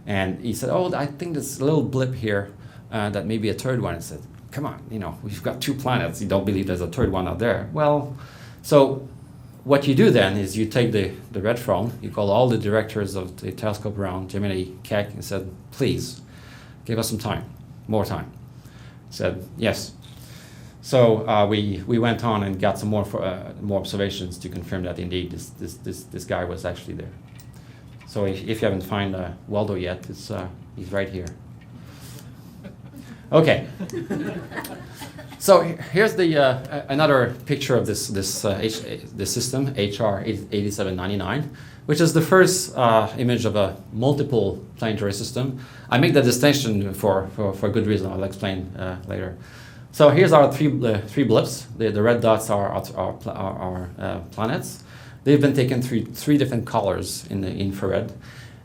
And he said, "Oh, I think there's a little blip here that may be a third one." I said, "Come on, we've got 2 planets. You don't believe there's a third one out there?" Well, so what you do then is you take the red phone, you call all the directors of the telescope around Gemini, Keck, and said, please, give us some time, more time. Said, yes. So we went on and got some more observations to confirm that indeed this guy was actually there. So if you haven't found Waldo yet, he's right here. Okay. So here's another picture of this system, HR 8799, which is the first image of a multiple planetary system. I make that distinction for good reason. I'll explain later. So here's our three blips. The red dots are planets. They've been taken through 3 different colors in the infrared.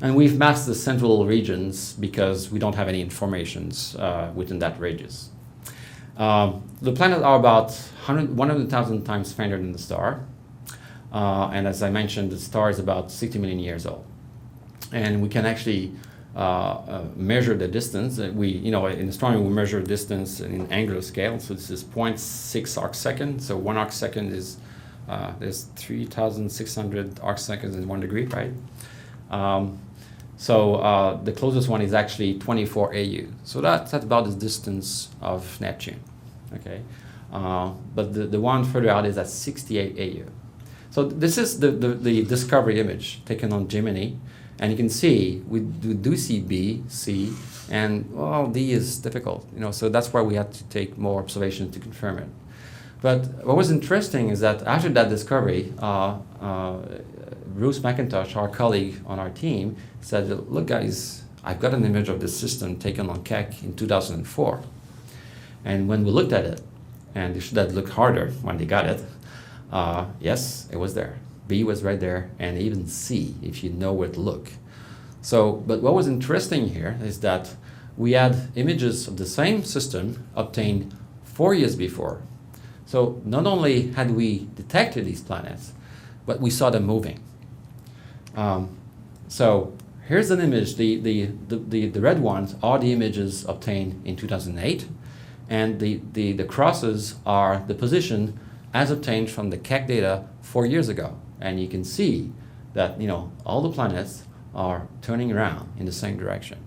And we've masked the central regions because we don't have any informations within that radius. The planets are about 100,000 times fainter than the star. And as I mentioned, the star is about 60 million years old. And we can actually measure the distance. In astronomy, we measure distance in angular scale. So this is 0.6 arcsecond. So 1 arcsecond is there's 3,600 arcseconds in 1 degree, right? So the closest one is actually 24 AU. So that's about the distance of Neptune, okay? But the one further out is at 68 AU. So this is the discovery image taken on Gemini. And you can see, we do see B, C, and well, D is difficult. So that's why we had to take more observations to confirm it. But what was interesting is that after that discovery, Bruce McIntosh, our colleague on our team, said, look guys, I've got an image of this system taken on Keck in 2004. And when we looked at it, and they should have looked harder when they got it, yes, it was there. B was right there, and even C, if you know where to look. So, but what was interesting here is that we had images of the same system obtained 4 years before. So not only had we detected these planets, but we saw them moving. So here's an image. The red ones are the images obtained in 2008, and the crosses are the position as obtained from the Keck data 4 years ago. And you can see that all the planets are turning around in the same direction.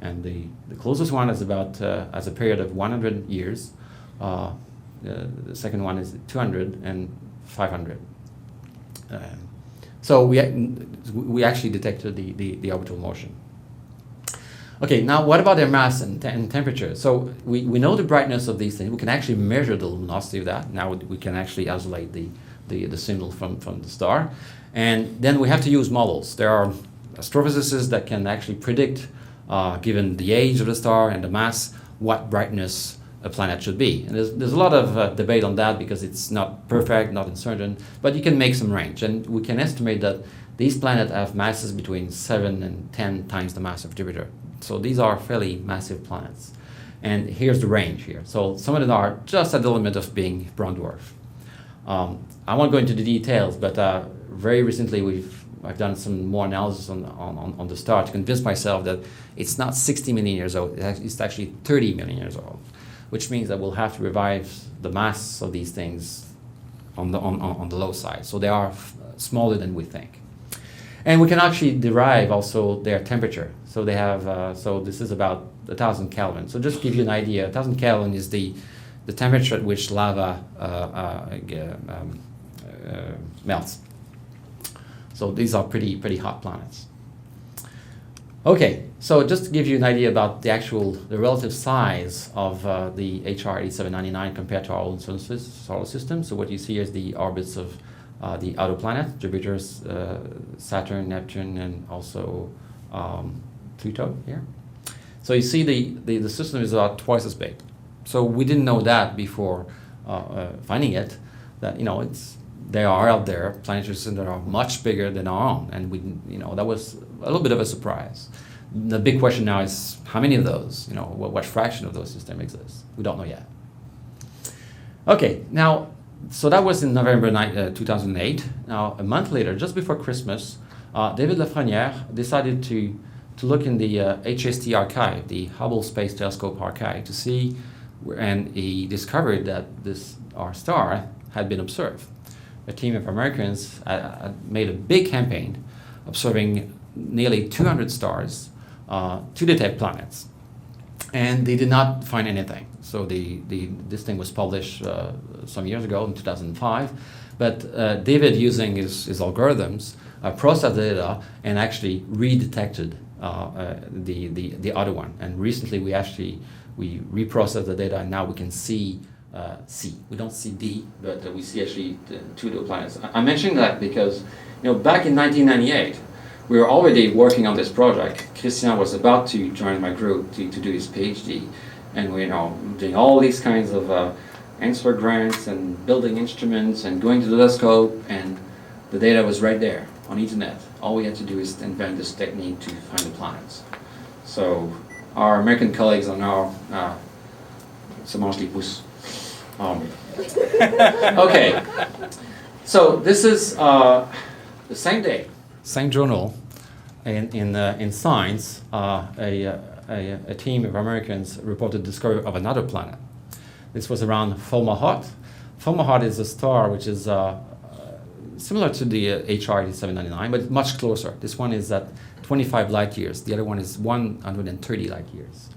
And the closest one is about as a period of 100 years. The second one is 200 and 500. So we actually detected the orbital motion. Okay, now what about their mass and temperature? So we know the brightness of these things. We can actually measure the luminosity of that. Now we can actually isolate the signal from the star. And then we have to use models. There are astrophysicists that can actually predict, given the age of the star and the mass, what brightness a planet should be. And there's a lot of debate on that because it's not perfect, not uncertain, but you can make some range. And we can estimate that these planets have masses between 7 and 10 times the mass of Jupiter. So these are fairly massive planets. And here's the range here. So some of them are just at the limit of being brown dwarf. I won't go into the details, but very recently I've done some more analysis on the star to convince myself that it's not 60 million years old, it's actually 30 million years old, which means that we'll have to revive the mass of these things on the low side. So they are smaller than we think. And we can actually derive also their temperature. So they have, so this is about 1,000 Kelvin. So just to give you an idea, 1,000 Kelvin is the temperature at which lava melts. So these are pretty hot planets. Okay, so just to give you an idea about the relative size of the HR 8799 compared to our own solar system. So what you see is the orbits of the outer planets, Jupiter, Saturn, Neptune, and also Pluto here. So you see the system is about twice as big. So we didn't know that before finding it, that they are out there, planetary systems that are much bigger than our own, and that was a little bit of a surprise. The big question now is how many of those, what fraction of those systems exist? We don't know yet. Okay, now, so that was in November 2008. Now, a month later, just before Christmas, David Lafrenière decided to look in the HST archive, the Hubble Space Telescope archive, to see, and he discovered that our star had been observed. a team of Americans made a big campaign observing nearly 200 stars to detect planets. And they did not find anything. So this thing was published some years ago in 2005. But David, using his algorithms, processed the data and actually redetected the other one. And recently we reprocessed the data, and now we can see C. We don't see D, but we see actually two of the planets. I'm mentioning that because back in 1998, we were already working on this project. Christian was about to join my group to do his PhD, and we're doing all these kinds of answer grants and building instruments and going to the telescope, and the data was right there on internet. All we had to do is invent this technique to find the planets. So our American colleagues are now ça mange les pouces. Okay, so this is the same day, same journal, in Science, a team of Americans reported the discovery of another planet. This was around Fomalhaut. Fomalhaut is a star which is similar to the HR 8799, but much closer. This one is at 25 light years. The other one is 130 light years.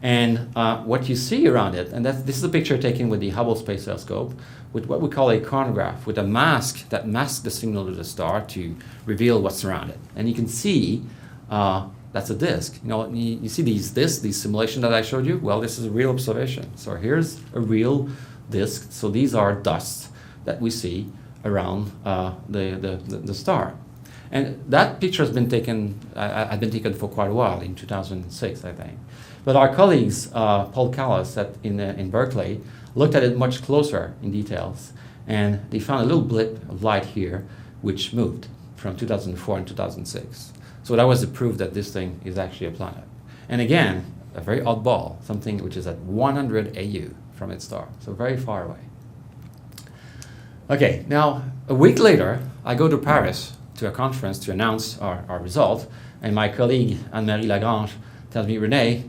And what you see around it, and this is a picture taken with the Hubble Space Telescope, with what we call a chronograph, with a mask that masks the signal to the star to reveal what's around it. And you can see that's a disk. You see these simulation that I showed you? Well, this is a real observation. So here's a real disk. So these are dusts that we see around the star. And that picture has been taken, had been taken for quite a while, in 2006, I think. But our colleagues, Paul Callas in Berkeley, looked at it much closer in details, and they found a little blip of light here, which moved from 2004 and 2006. So that was the proof that this thing is actually a planet. And again, a very odd ball, something which is at 100 AU from its star, so very far away. Okay, now a week later, I go to Paris to a conference to announce our result, and my colleague Anne-Marie Lagrange tells me, René,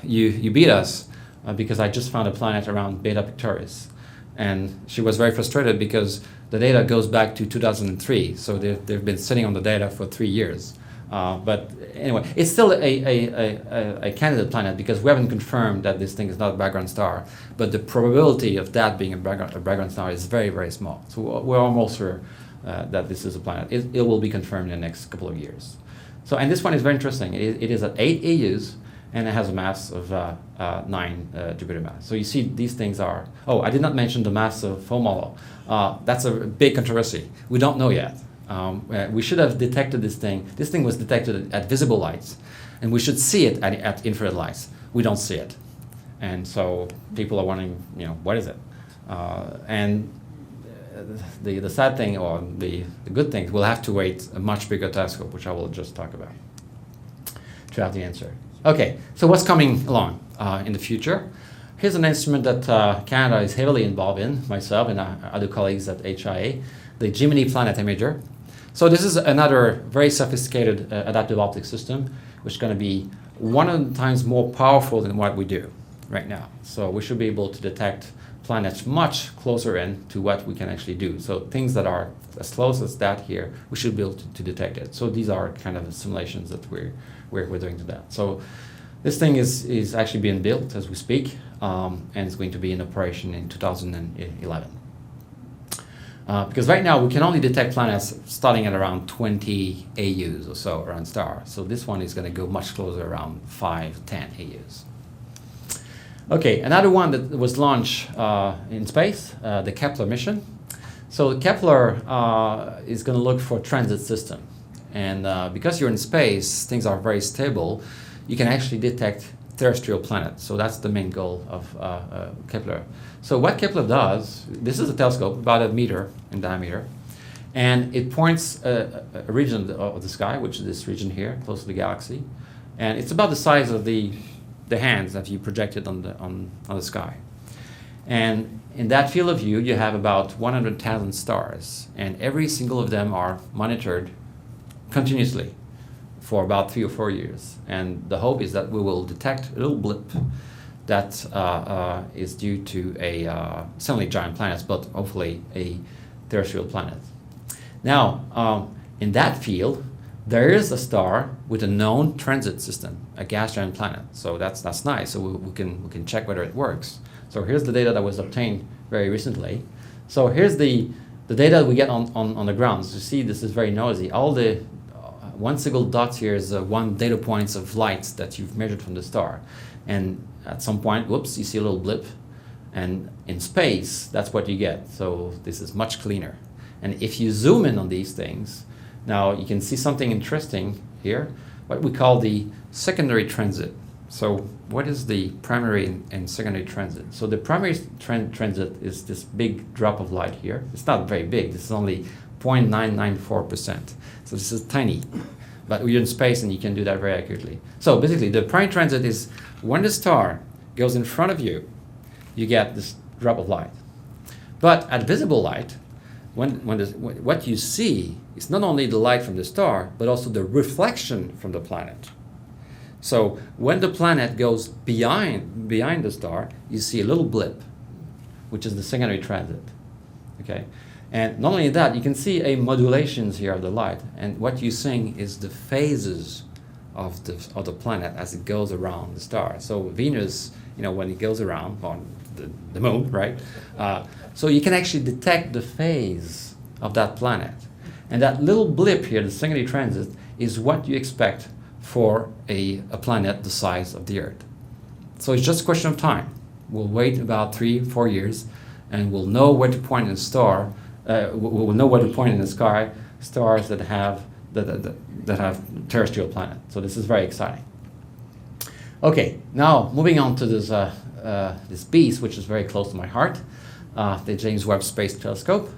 you beat us because I just found a planet around Beta Pictoris. And she was very frustrated because the data goes back to 2003, so they've been sitting on the data for 3 years. But anyway, it's still a candidate planet because we haven't confirmed that this thing is not a background star, but the probability of that being a background star is very, very small. So we're almost sure that this is a planet. It will be confirmed in the next couple of years. So, and this one is very interesting. It is at 8 AUs, and it has a mass of 9 Jupiter mass. So you see these things are, I did not mention the mass of Fomalhaut. That's a big controversy. We don't know yet. We should have detected this thing. This thing was detected at visible lights, and we should see it at infrared lights. We don't see it. And so people are wondering, what is it? And the sad thing, or the good thing, we'll have to wait a much bigger telescope, which I will just talk about, to have the answer. Okay, so what's coming along in the future? Here's an instrument that Canada is heavily involved in, myself and other colleagues at HIA, the Gemini Planet Imager. So this is another very sophisticated adaptive optics system, which is going to be 100 times more powerful than what we do right now. So we should be able to detect planets much closer in to what we can actually do. So things that are as close as that here, we should be able to detect it. So these are kind of simulations that we're doing to that. So this thing is actually being built as we speak, and it's going to be in operation in 2011. Because right now we can only detect planets starting at around 20 AUs or so around stars. So this one is going to go much closer, around 5, 10 AUs. Okay, another one that was launched in space, the Kepler mission. So Kepler is going to look for transit system. And because you're in space, things are very stable, you can actually detect terrestrial planets. So that's the main goal of Kepler. So what Kepler does, this is a telescope about 1 meter in diameter, and it points a region of the sky, which is this region here, close to the galaxy, and it's about the size of the hands that you projected on the sky. And in that field of view, you have about 100,000 stars, and every single of them are monitored continuously for about 3 or 4 years. And the hope is that we will detect a little blip that is due to certainly giant planets, but hopefully a terrestrial planet. Now, in that field, there is a star with a known transit system, a gas giant planet. So that's nice. So we can check whether it works. So here's the data that was obtained very recently. So here's the data we get on the ground. As you see, this is very noisy. All the one single dot here is one data points of light that you've measured from the star. And at some point, whoops, you see a little blip. And in space, that's what you get. So this is much cleaner. And if you zoom in on these things, now you can see something interesting here, what we call the secondary transit. So what is the primary and secondary transit? So the primary transit is this big drop of light here. It's not very big. This is only 0.994%. So this is tiny. But you're in space and you can do that very accurately. So basically, the primary transit is when the star goes in front of you, you get this drop of light. But at visible light, what you see is not only the light from the star, but also the reflection from the planet. So when the planet goes behind the star, you see a little blip, which is the secondary transit. Okay, and not only that, you can see a modulations here of the light, and what you're seeing is the phases of the planet as it goes around the star. So Venus, when it goes around on the moon, right? So you can actually detect the phase of that planet. And that little blip here, the secondary transit, is what you expect for a planet the size of the Earth. So it's just a question of time. We'll wait about 3-4 years, and we'll know where to point in a star. We'll know where to point in the sky stars that have terrestrial planets. So this is very exciting. Okay, now moving on to this beast, which is very close to my heart, the James Webb Space Telescope.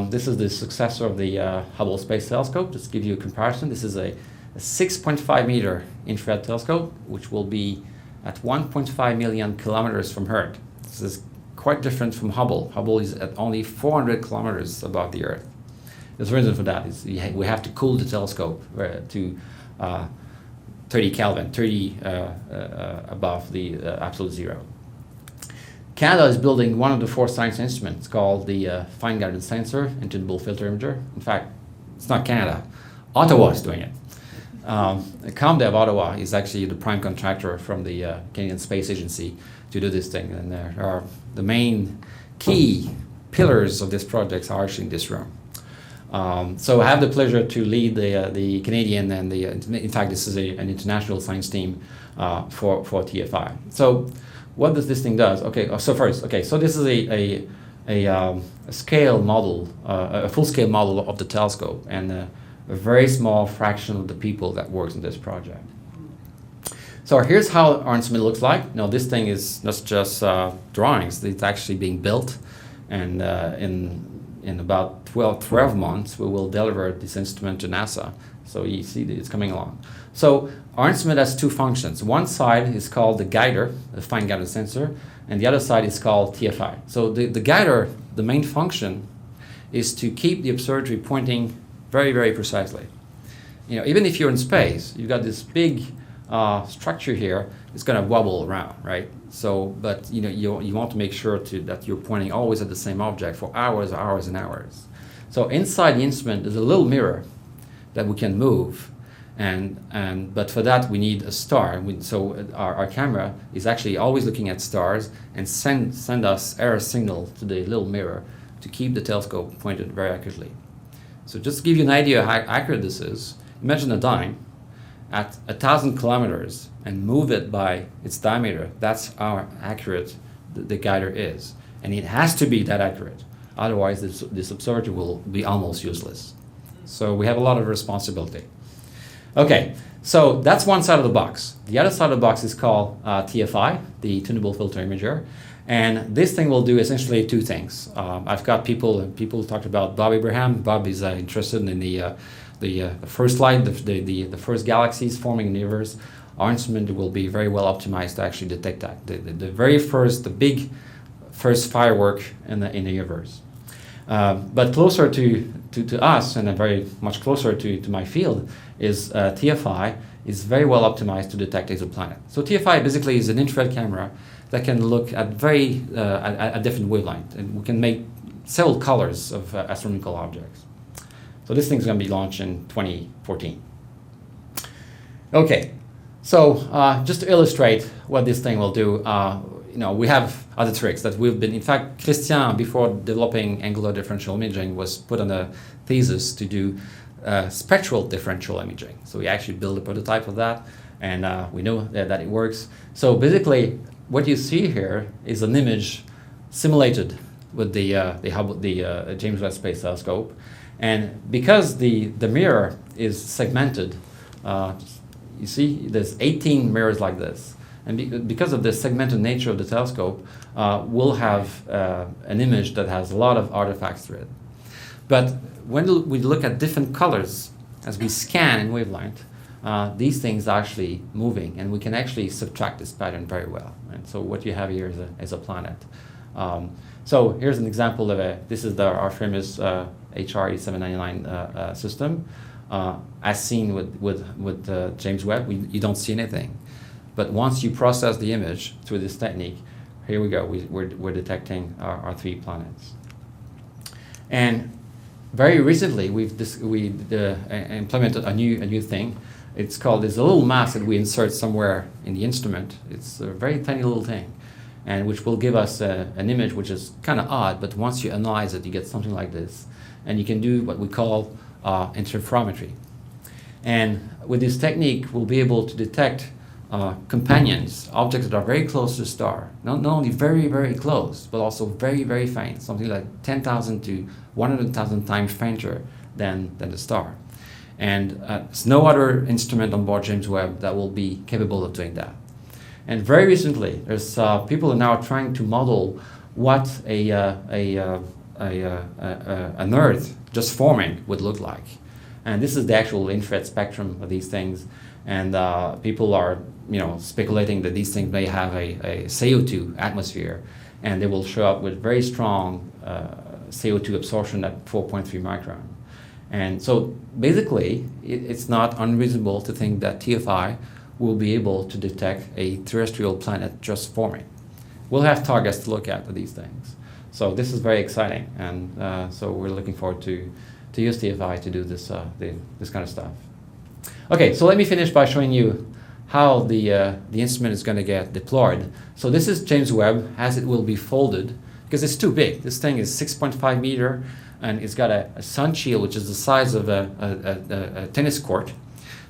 This is the successor of the Hubble Space Telescope. Just to give you a comparison, this is a 6.5 meter infrared telescope, which will be at 1.5 million kilometers from Earth. This is quite different from Hubble. Hubble is at only 400 kilometers above the Earth. The reason for that is we have to cool the telescope to 30 Kelvin, 30 above the absolute zero. Canada is building one of the 4 science instruments called the Fine Guidance Sensor and Tunable Filter Imager. In fact, it's not Canada. Ottawa is doing it. ComDev Ottawa is actually the prime contractor from the Canadian Space Agency to do this thing. And there are the main key pillars of this project are actually in this room. So I have the pleasure to lead the Canadian and in fact, this is an international science team for TFI. So what does this thing does? Okay, so first, so this is a scale model, a full-scale model of the telescope, and a very small fraction of the people that works in this project. So here's how our instrument looks like. Now this thing is not just drawings, it's actually being built, and in about 12 months, we will deliver this instrument to NASA. So you see that it's coming along. So our instrument has 2 functions. One side is called the guider, the fine guidance sensor, and the other side is called TFI. So the guider, the main function, is to keep the observatory pointing very, very precisely. Even if you're in space, you've got this big structure here, it's going to wobble around, right? So, but you want to make sure that you're pointing always at the same object for hours and hours. So inside the instrument there's a little mirror that we can move, but for that we need a star. So our camera is actually always looking at stars and send us error signal to the little mirror to keep the telescope pointed very accurately. So just to give you an idea how accurate this is, imagine a dime at 1,000 kilometers and move it by its diameter. That's how accurate the guider is. And it has to be that accurate. Otherwise, this observatory will be almost useless. So we have a lot of responsibility. Okay, so that's one side of the box. The other side of the box is called TFI, the Tunable Filter Imager. And this thing will do essentially 2 things. I've got people talked about Bob Abraham. Bob is interested in the first light, the first galaxies forming in the universe. Our instrument will be very well optimized to actually detect that. The big first firework in the universe. But closer to us, and very much closer to my field, is TFI is very well optimized to detect exoplanets. So TFI basically is an infrared camera that can look at a different wavelength, and we can make several colors of astronomical objects. So this thing's going to be launched in 2014. Okay, so just to illustrate what this thing will do, we have other tricks that we've been, in fact, Christian, before developing angular differential imaging, was put on a thesis to do spectral differential imaging. So we actually built a prototype of that, and we know that it works. So basically, what you see here is an image simulated with the James Webb Space Telescope, and because the mirror is segmented, you see there's 18 mirrors like this, and because of the segmented nature of the telescope, we'll have an image that has a lot of artifacts through it. But when we look at different colors as we scan in wavelength, these things are actually moving, and we can actually subtract this pattern very well. And so what you have here is a planet. So here's an example of this is our famous HR8799 system. As seen with James Webb, you don't see anything. But once you process the image through this technique, here we go, we're detecting our 3 planets. And very recently, we implemented a new thing. It's called, there's a little mask that we insert somewhere in the instrument. It's a very tiny little thing, and which will give us an image which is kind of odd, but once you analyze it, you get something like this. And you can do what we call interferometry. And with this technique, we'll be able to detect companions, objects that are very close to the star. Not only very, very close, but also very, very faint, something like 10,000 to 100,000 times fainter than the star. And there's no other instrument on board James Webb that will be capable of doing that. And very recently, there's people are now trying to model what an Earth just forming would look like. And this is the actual infrared spectrum of these things. And people are, speculating that these things may have a CO2 atmosphere, and they will show up with very strong CO2 absorption at 4.3 micron. And so basically, it's not unreasonable to think that TFI will be able to detect a terrestrial planet just forming. We'll have targets to look at these things. So this is very exciting, and so we're looking forward to use TFI to do this this kind of stuff. Okay, so let me finish by showing you how the instrument is going to get deployed. So this is James Webb as it will be folded, because it's too big. This thing is 6.5 meter, and it's got a sun shield which is the size of a tennis court.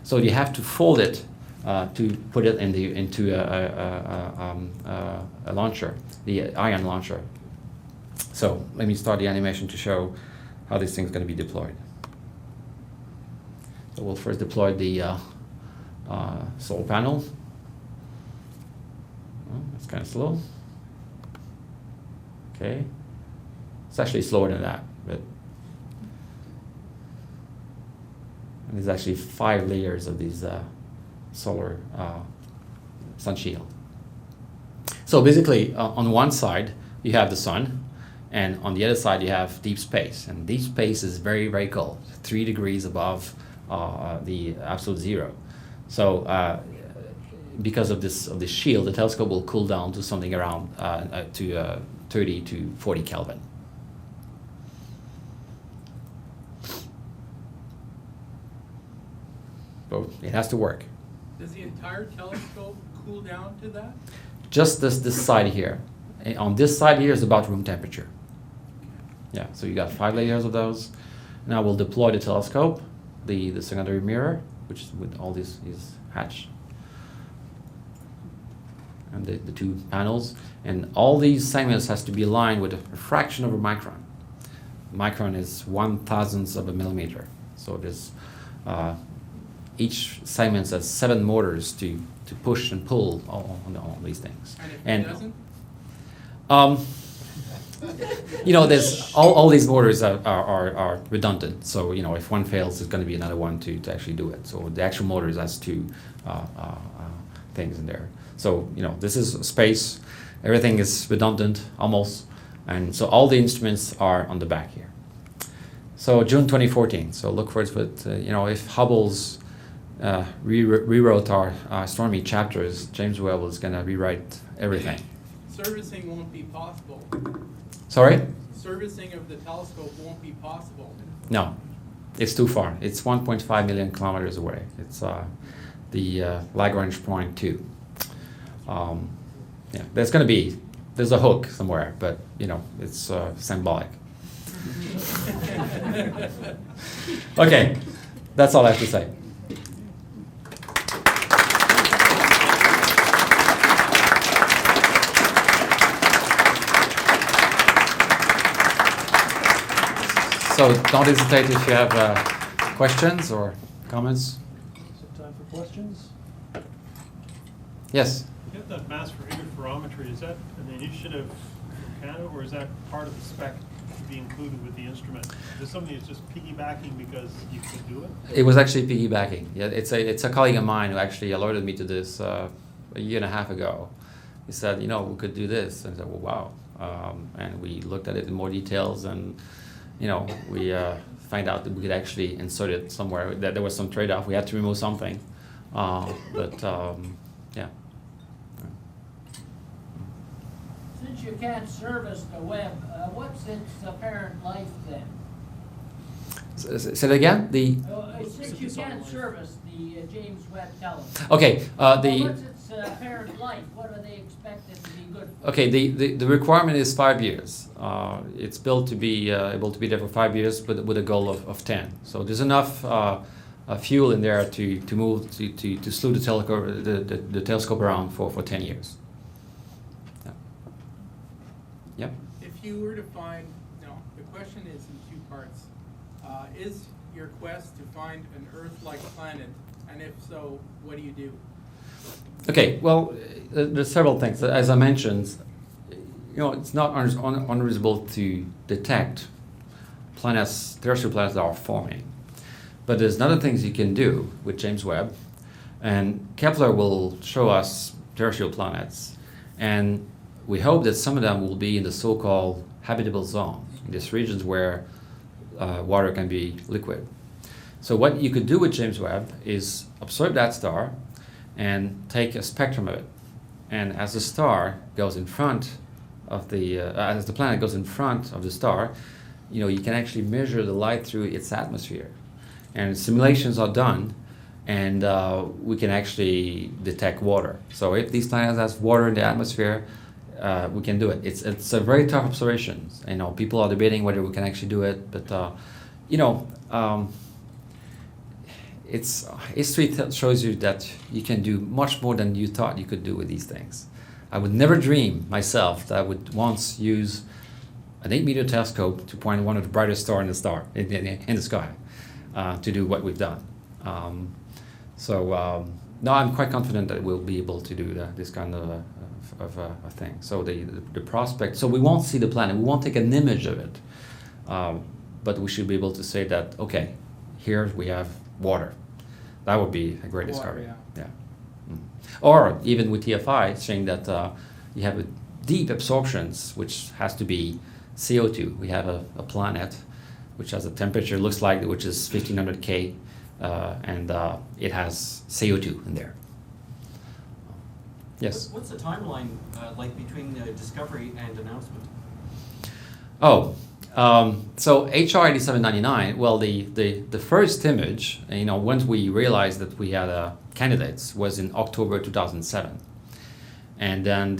So you have to fold it to put it into a launcher, the ion launcher. So let me start the animation to show how this thing is going to be deployed. So we'll first deploy the solar panel. Oh, that's kind of slow. Okay. It's actually slower than that, but and there's actually 5 layers of these solar sun shield. So basically, on one side you have the sun, and on the other side you have deep space. And deep space is very, very cold, 3 degrees above the absolute zero. So because of this shield, the telescope will cool down to something around 30 to 40 Kelvin. So it has to work. Does the entire telescope cool down to that? Just this side here. On this side here is about room temperature. Yeah, so you got 5 layers of those. Now we'll deploy the telescope, the secondary mirror, which is with all these hatch, and the 2 panels. And all these segments has to be aligned with a fraction of a micron. Micron is 1/1000th of a millimeter. So there's each segment has 7 motors to push and pull on all these things. And if it doesn't? There's all these motors are redundant. So if one fails, there's going to be another one to actually do it. So the actual motors has 2 things in there. So this is space. Everything is redundant almost, and so all the instruments are on the back here. So June 2014. So look for it with if Hubble's rewrote our astronomy chapters, James Webb is going to rewrite everything. servicing won't be possible. Sorry? Servicing of the telescope won't be possible. No, it's too far. It's 1.5 million kilometers away. It's the Lagrange point 2. Yeah, there's a hook somewhere, but it's symbolic. Okay, that's all I have to say. So don't hesitate if you have questions or comments. Some time for questions? Yes? You have that mass for interferometry, is that an initiative from Canada, or is that part of the spec to be included with the instrument? Is it something that's just piggybacking because you could do it? It was actually piggybacking. Yeah, it's a colleague of mine who actually alerted me to this a year and a half ago. He said, we could do this. And I said, well, wow. And we looked at it in more details, and we find out that we could actually insert it somewhere. That there was some trade-off. We had to remove something, yeah. Since you can't service the web, what's its apparent life then? Say that again. Since you can't service the James Webb Telescope. Okay. What's its apparent life? What are they expected to be good for? Okay. The requirement is 5 years. It's built to be able to be there for 5 years, but with a goal of 10. So there's enough fuel in there to move to slew the telescope around for 10 years. Yeah. Yep. If you were to find, the question is in two parts. Is your quest to find an Earth-like planet, and if so, what do you do? Okay, well, there's several things. As I mentioned, it's not unreasonable to detect terrestrial planets that are forming. But there's other things you can do with James Webb, and Kepler will show us terrestrial planets, and we hope that some of them will be in the so-called habitable zone, in these regions where water can be liquid. So what you could do with James Webb is observe that star and take a spectrum of it. And as the star goes in front of as the planet goes in front of the star, you can actually measure the light through its atmosphere. And simulations are done, and we can actually detect water. So if these planets have water in the atmosphere, we can do it. It's a very tough observation. People are debating whether we can actually do it, but history shows you that you can do much more than you thought you could do with these things. I would never dream myself that I would once use an 8-meter telescope to point one of the brightest stars in the sky to do what we've done. No, I'm quite confident that we'll be able to do this kind of a thing. So the prospect. So we won't see the planet. We won't take an image of it, but we should be able to say that here we have water. That would be a great discovery. Yeah. Or even with TFI, saying that you have a deep absorptions, which has to be CO2. We have a planet which has a temperature which is 1500 K, and it has CO2 in there. Yes. What's the timeline like between discovery and announcement? So HR 8799. Well, the first image, once we realized that we had candidates, was in October 2007, and then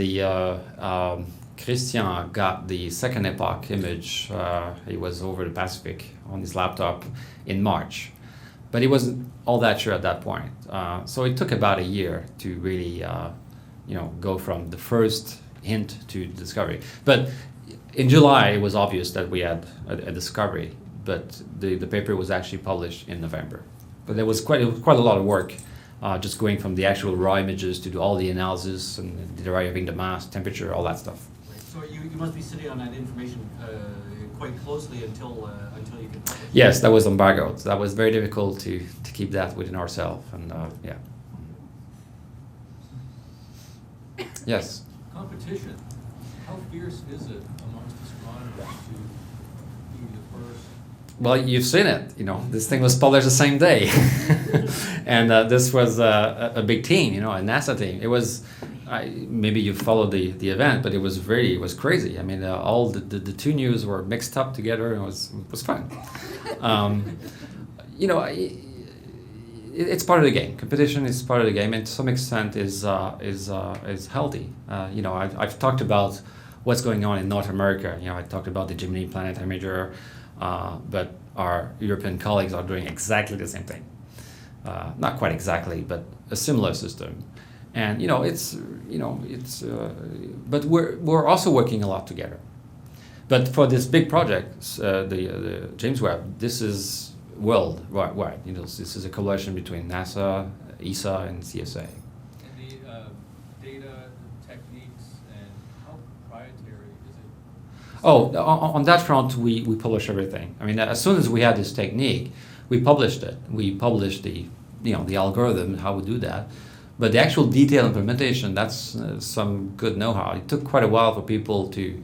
Christian got the second epoch image. He was over the Pacific on his laptop in March, but he wasn't all that sure at that point. So it took about a year to really, go from the first hint to discovery. But in July, it was obvious that we had a discovery, but the paper was actually published in November. But there was quite a lot of work, just going from the actual raw images to do all the analysis and deriving the mass, temperature, all that stuff. So you must be sitting on that information quite closely until you can publish. Yes, that was embargoed. That was very difficult to keep that within ourselves, and yeah. Yes. Competition. How fierce is it amongst astronomers to be the first? Well, you've seen it. This thing was published the same day, and this was a big team, a NASA team. It was maybe you followed the event, but it was crazy. I mean, all the two news were mixed up together, and it was fun. You know, it's part of the game. Competition is part of the game, and to some extent is healthy. You know, I've talked about what's going on in North America. You know, I talked about the Gemini Planet Imager, but our European colleagues are doing exactly the same thing. Not quite exactly, but a similar system. And but we're also working a lot together. But for this big project, the James Webb, this is worldwide. You know, this is a collaboration between NASA, ESA, and CSA. And the data, the techniques, and how proprietary is it? Oh, on that front, we publish everything. I mean, as soon as we had this technique, we published it. We published the algorithm, how we do that. But the actual detailed implementation, that's some good know-how. It took quite a while for people to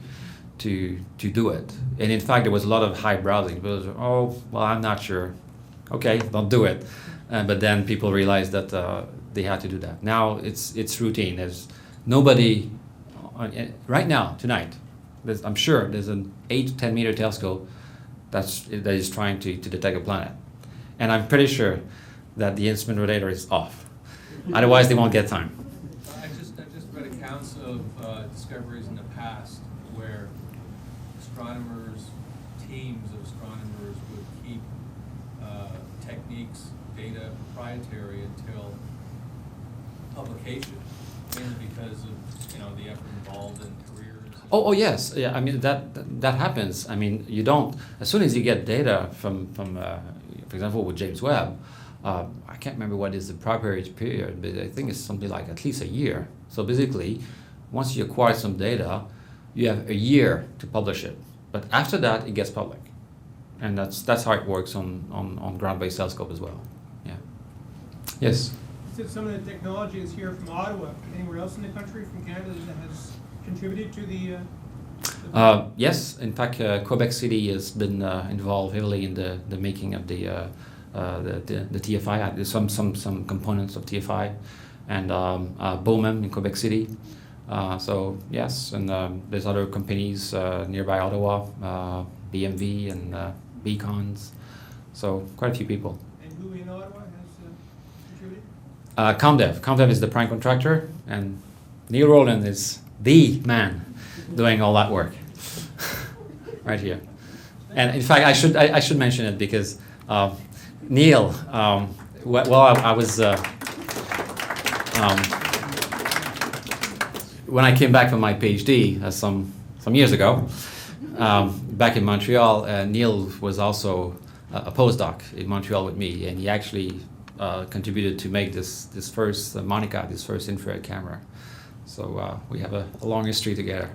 do it. And in fact, there was a lot of high browsing. People said, oh, well, I'm not sure. Okay, don't do it. But then people realized that they had to do that. Now it's routine. There's nobody, right now, tonight, I'm sure there's an 8 to 10 meter telescope that is trying to detect a planet. And I'm pretty sure that the instrument rotator is off. Otherwise, they won't get time. I just read accounts of discoveries in the past where teams of astronomers would keep techniques, data proprietary until publication, mainly because of the effort involved in careers. Oh yes, yeah. I mean that happens. I mean you don't, as soon as you get data from for example with James Webb. I can't remember what is the proprietary period, but I think it's something like at least a year. So basically, once you acquire some data, you have a year to publish it. But after that, it gets public, and that's how it works on ground-based telescope as well. Yeah. Yes. You said some of the technology is here from Ottawa. Anywhere else in the country, from Canada, that has contributed to the yes. In fact, Quebec City has been involved heavily in the making of the TFI. There's some components of TFI, and Beaumont in Quebec City. So yes, and there's other companies nearby Ottawa, BMV and Beacons. So quite a few people. And who in Ottawa has contributed? ComDev. ComDev is the prime contractor, and Neil Rowland is the man doing all that work right here. And in fact, I should mention it because. Neil, I was when I came back from my PhD some years ago, back in Montreal. Neil was also a postdoc in Montreal with me, and he actually contributed to make this first Monica, this first infrared camera. So we have a long history together.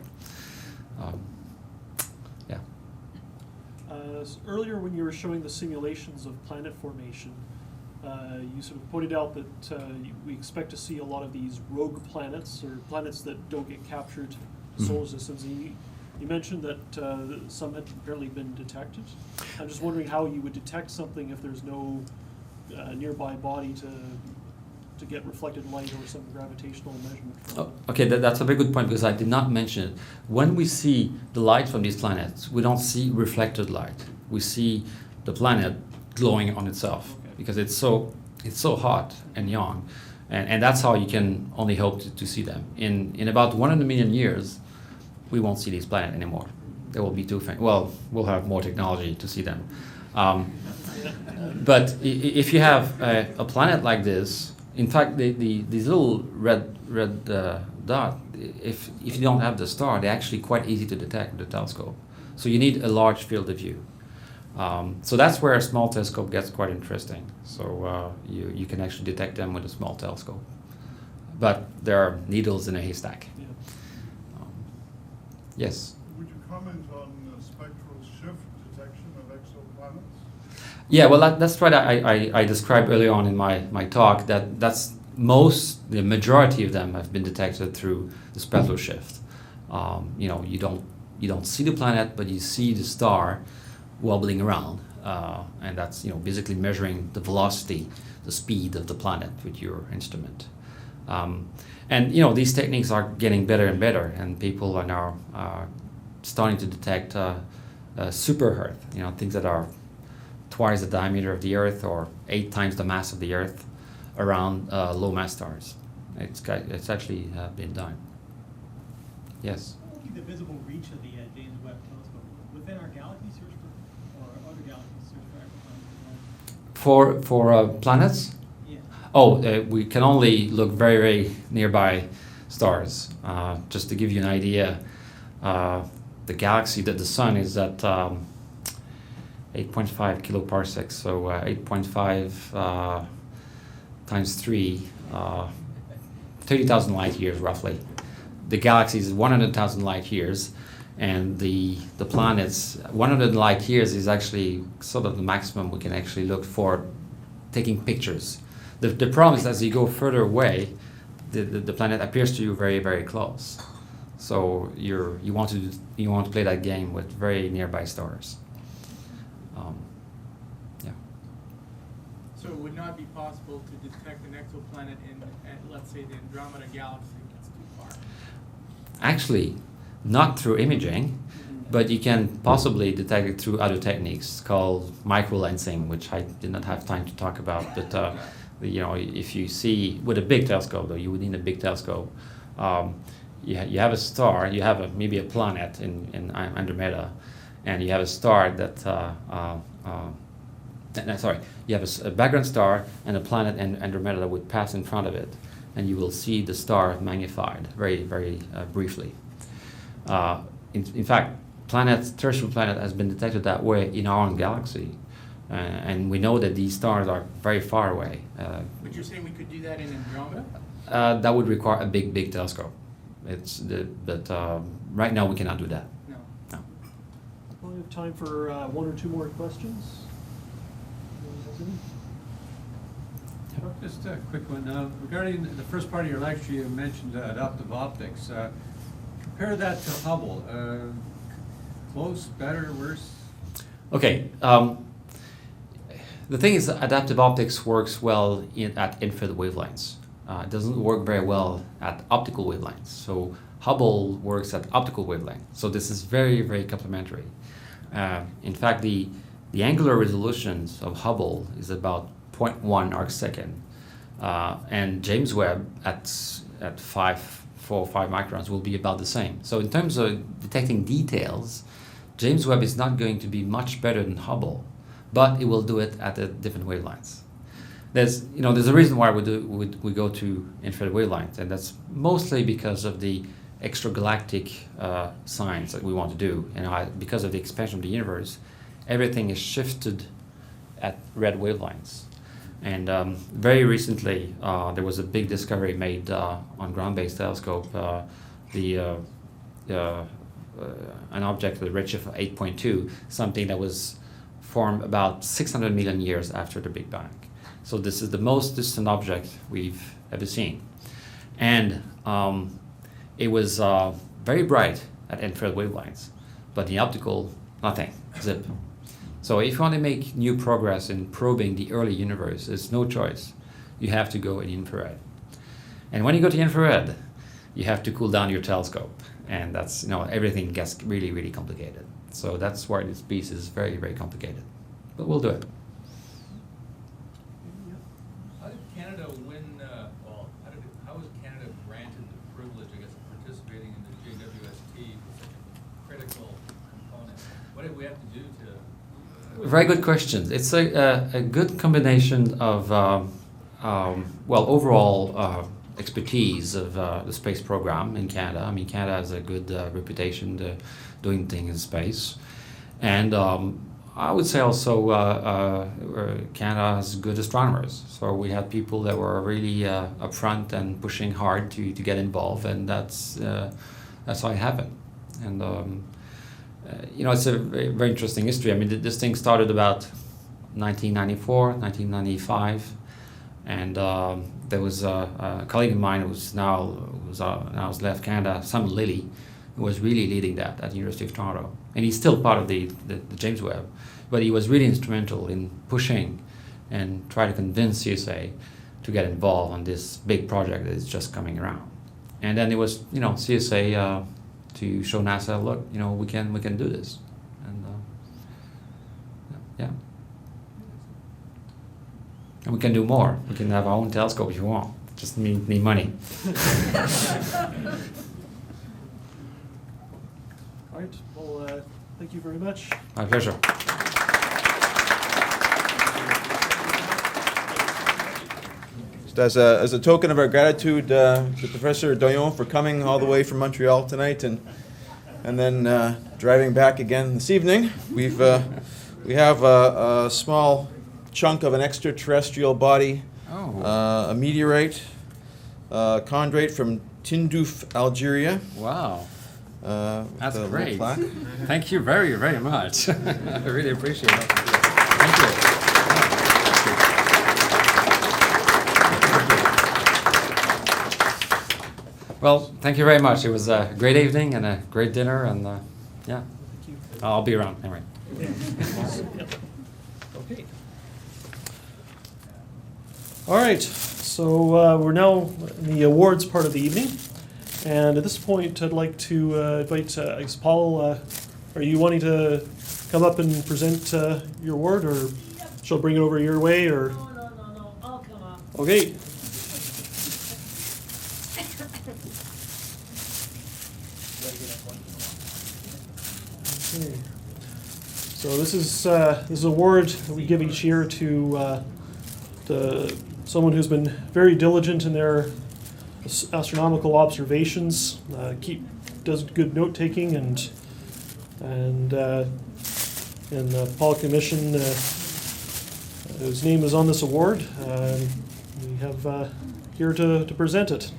Yeah. Earlier when you were showing the simulations of planet formation, you sort of pointed out that we expect to see a lot of these rogue planets, or planets that don't get captured in solar systems. And you mentioned that some had apparently been detected. I'm just wondering how you would detect something if there's no nearby body to get reflected light or some gravitational measurement from it. Okay, that's a very good point, because I did not mention it. When we see the light from these planets, we don't see reflected light. We see the planet glowing on itself, because it's so hot and young, and that's how you can only hope to see them. In about 100 million years, we won't see these planets anymore. They will be too faint. Well, we'll have more technology to see them. But if you have a planet like this, in fact, these little red dot, if you don't have the star, they're actually quite easy to detect with the telescope. So you need a large field of view. So that's where a small telescope gets quite interesting. So you can actually detect them with a small telescope. But there are needles in a haystack. Yeah. Yes? Would you comment on spectral shift detection of exoplanets? Yeah, well, that's what I described earlier on in my talk, that's the majority of them have been detected through the spectral shift. You don't see the planet, but you see the star wobbling around, and that's basically measuring the velocity, the speed of the planet with your instrument. And you know, these techniques are getting better and better, and people are now starting to detect super Earth, you know, things that are twice the diameter of the Earth or 8 times the mass of the Earth around low mass stars. It's actually been done. Yes. What would be the visible reach of the James Webb Telescope within our galaxy? Search for, or other galaxies search for exoplanets? For planets? Yeah. Oh, we can only look very, very nearby stars. Just to give you an idea, the galaxy, the sun is at 8.5 kiloparsecs, so 8.5 times 3, 30,000 light years roughly. The galaxy is 100,000 light years, and the planets, 100 light years is actually sort of the maximum we can actually look for taking pictures. The problem is, as you go further away, the planet appears to you very, very close. So you want to play that game with very nearby stars. Yeah. So it would not be possible to detect an exoplanet let's say, the Andromeda galaxy. It's too far. Actually, not through imaging, but you can possibly detect it through other techniques called microlensing, which I did not have time to talk about. But you know, if you see with a big telescope, though, you would need a big telescope. You have a star, you have maybe a planet in Andromeda, and you have a star that you have a background star and a planet in Andromeda that would pass in front of it, and you will see the star magnified very, very briefly. In fact, terrestrial planet has been detected that way in our own galaxy, and we know that these stars are very far away. But you're saying we could do that in Andromeda? That would require a big, big telescope. But right now we cannot do that. No. No. Well, we have time for 1 or 2 more questions. Just a quick one. Regarding the first part of your lecture, you mentioned adaptive optics. Compare that to Hubble. Close, better, worse? Okay. The thing is, adaptive optics works well at infrared wavelengths. It doesn't work very well at optical wavelengths. So Hubble works at optical wavelengths. So this is very, very complementary. In fact, the angular resolutions of Hubble is about 0.1 arcsecond, and James Webb at 4 or 5 microns will be about the same. So in terms of detecting details, James Webb is not going to be much better than Hubble, but it will do it at a different wavelengths. There's a reason why we go to infrared wavelengths, and that's mostly because of the extragalactic science that we want to do. Because of the expansion of the universe, everything is shifted at red wavelengths. And very recently, there was a big discovery made on ground-based telescope, an object with a redshift of 8.2, something that was formed about 600 million years after the Big Bang. So this is the most distant object we've ever seen. And it was very bright at infrared wavelengths, but the optical, nothing, zip. So if you want to make new progress in probing the early universe, there's no choice. You have to go in infrared. And when you go to infrared, you have to cool down your telescope. And that's, everything gets really, really complicated. So that's why this piece is very, very complicated. But we'll do it. How did Canada win, how was Canada granted the privilege, I guess, of participating in the JWST with such a critical component? What did we have to do to... Very good question. It's a good combination of, overall expertise of the space program in Canada. I mean, Canada has a good reputation doing things in space. And I would say also Canada has good astronomers. So we had people that were really upfront and pushing hard to get involved, and that's how it happened. And it's a very, very interesting history. I mean, this thing started about 1994, 1995, and there was a colleague of mine who's now has left Canada, Simon Lilly, who was really leading that at the University of Toronto, and he's still part of the James Webb, but he was really instrumental in pushing and try to convince USA to get involved on this big project that is just coming around. And then it was, CSA to show NASA, look, we can do this, and yeah, and we can do more. We can have our own telescope if you want. Just need money. All right, well, thank you very much. My pleasure. Just as a token of our gratitude to Professor Doyon for coming all the way from Montreal tonight and then driving back again this evening, we have a small chunk of an extraterrestrial body, a meteorite, chondrite from Tindouf, Algeria. Wow. That's with a great. little plaque. Thank you very, very much. I really appreciate it. Thank you. Well, thank you very much. It was a great evening and a great dinner, and yeah, I'll be around anyway. Okay. All right, so we're now in the awards part of the evening, and at this point, I'd like to invite, I guess, Paul. Are you wanting to come up and present your award, or shall I bring it over your way, or? No, I'll come up. Okay. Okay. So this is an award that we give each year to someone who's been very diligent in their astronomical observations, does good note taking, and the Paul Commission, whose name is on this award. We have here to present it.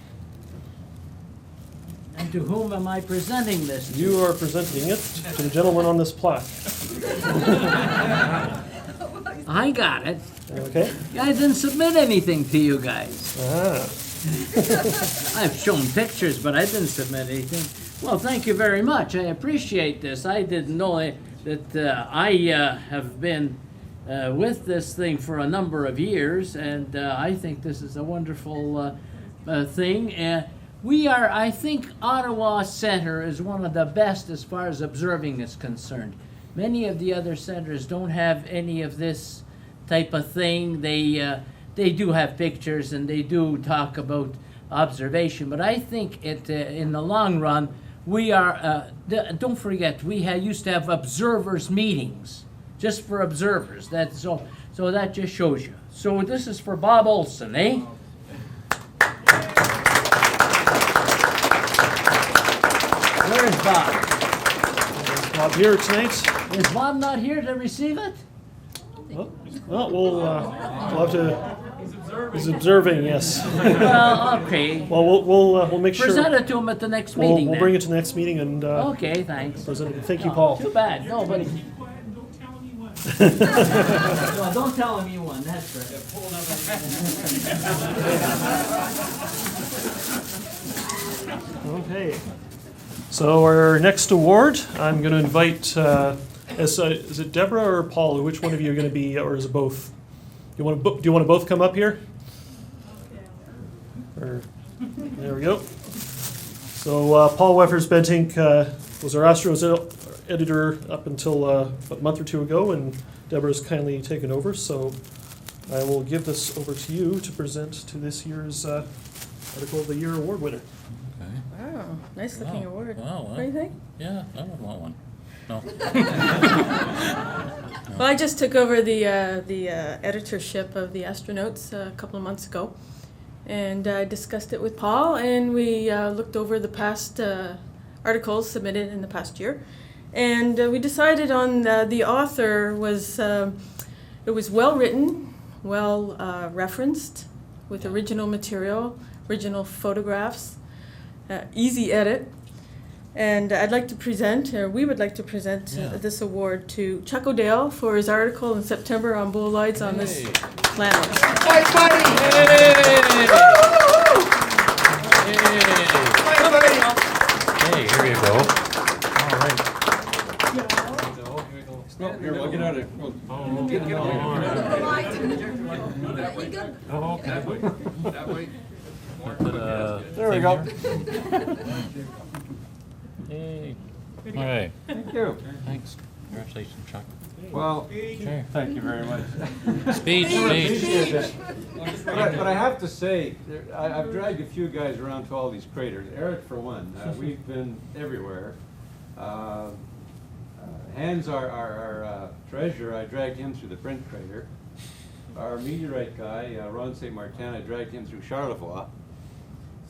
And to whom am I presenting this to? You are presenting it to the gentleman on this plaque. I got it. Okay? I didn't submit anything to you guys. Ah. I've shown pictures, but I didn't submit anything. Well, thank you very much. I appreciate this. I didn't know that I have been with this thing for a number of years, and I think this is a wonderful thing. I think Ottawa Centre is one of the best as far as observing is concerned. Many of the other centers don't have any of this type of thing. They do have pictures and they do talk about observation, but I think in the long run, we are, don't forget, we used to have observers meetings, just for observers. So that just shows you. So this is for Bob Olson, eh? Where is Bob? Bob here tonight. Is Bob not here to receive it? Well, we'll have to. He's observing, yes. Well, okay. Well, we'll make sure. Present it to him at the next meeting. We'll then. bring it to the next meeting and Okay, thanks. present it. Thank you, Paul. Too bad. Nobody. No, don't tell him you won. That's right. Okay. So our next award, I'm going to invite. Is it Deborah or Paul? Which one of you are going to be, or is it both? Do you want to both come up here? Or, there we go. So Paul Weffers-Bentink was our Astros editor up until a month or two ago, and Deborah's kindly taken over. So I will give this over to you to present to this year's Article of the Year award winner. Wow, nice looking award. Wow, What do you think? Yeah, I would want one. No. Well, I just took over the editorship of the Astronauts a couple of months ago, and I discussed it with Paul, and we looked over the past articles submitted in the past year, and we decided on the author was it was well written, well referenced, with original material, original photographs, easy edit. And I'd like to present, or we would like to present this award to Chuck O'Dale for his article in September on bolides on this planet. Hey, here you go. All right. Here, we'll get out of here. Oh, Get away. Oh, okay. That way. There we go. Hey. Okay. Thank you. Thanks. Congratulations, Chuck. Well, Sure. thank you very much. Speech, Appreciate speech. that. But I have to say, I've dragged a few guys around to all these craters. Eric, for one, we've been everywhere. Hans, our treasurer, I dragged him through the Brent crater. Our meteorite guy, Ron St. Martin, I dragged him through Charlevoix.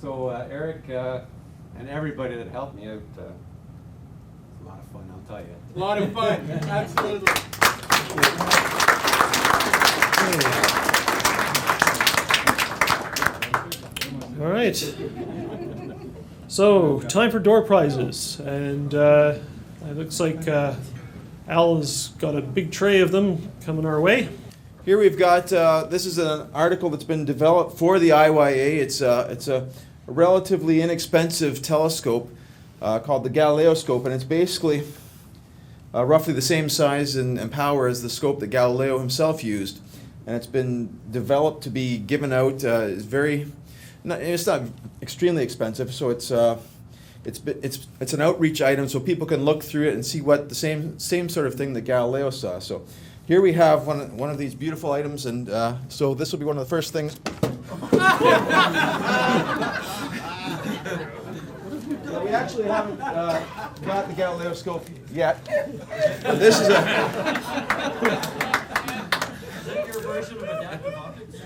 So Eric and everybody that helped me out, it's a lot of fun, I'll tell you. A lot of fun, absolutely. All right. So, time for door prizes. And it looks like Al has got a big tray of them coming our way. Here we've got, this is an article that's been developed for the IYA. It's a relatively inexpensive telescope called the Galileoscope, and it's basically roughly the same size and power as the scope that Galileo himself used. And it's been developed to be given out. It's not extremely expensive, so it's an outreach item, so people can look through it and see what the same sort of thing that Galileo saw. So here we have one of these beautiful items, and so this will be one of the first things. So we actually haven't got the Galileoscope yet. But this is Your version of adaptive optics?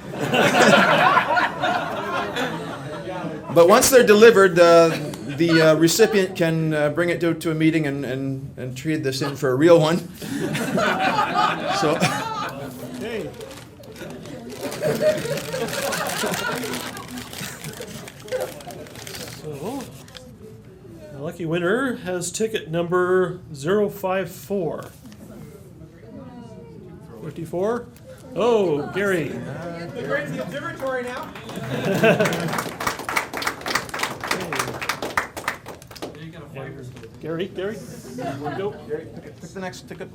But once they're delivered, the recipient can bring it to a meeting and trade this in for a real one. So. Okay. So, the lucky winner has ticket number 054. 54? Oh, Gary. We're in the observatory now. Gary? Go. Pick the next ticket.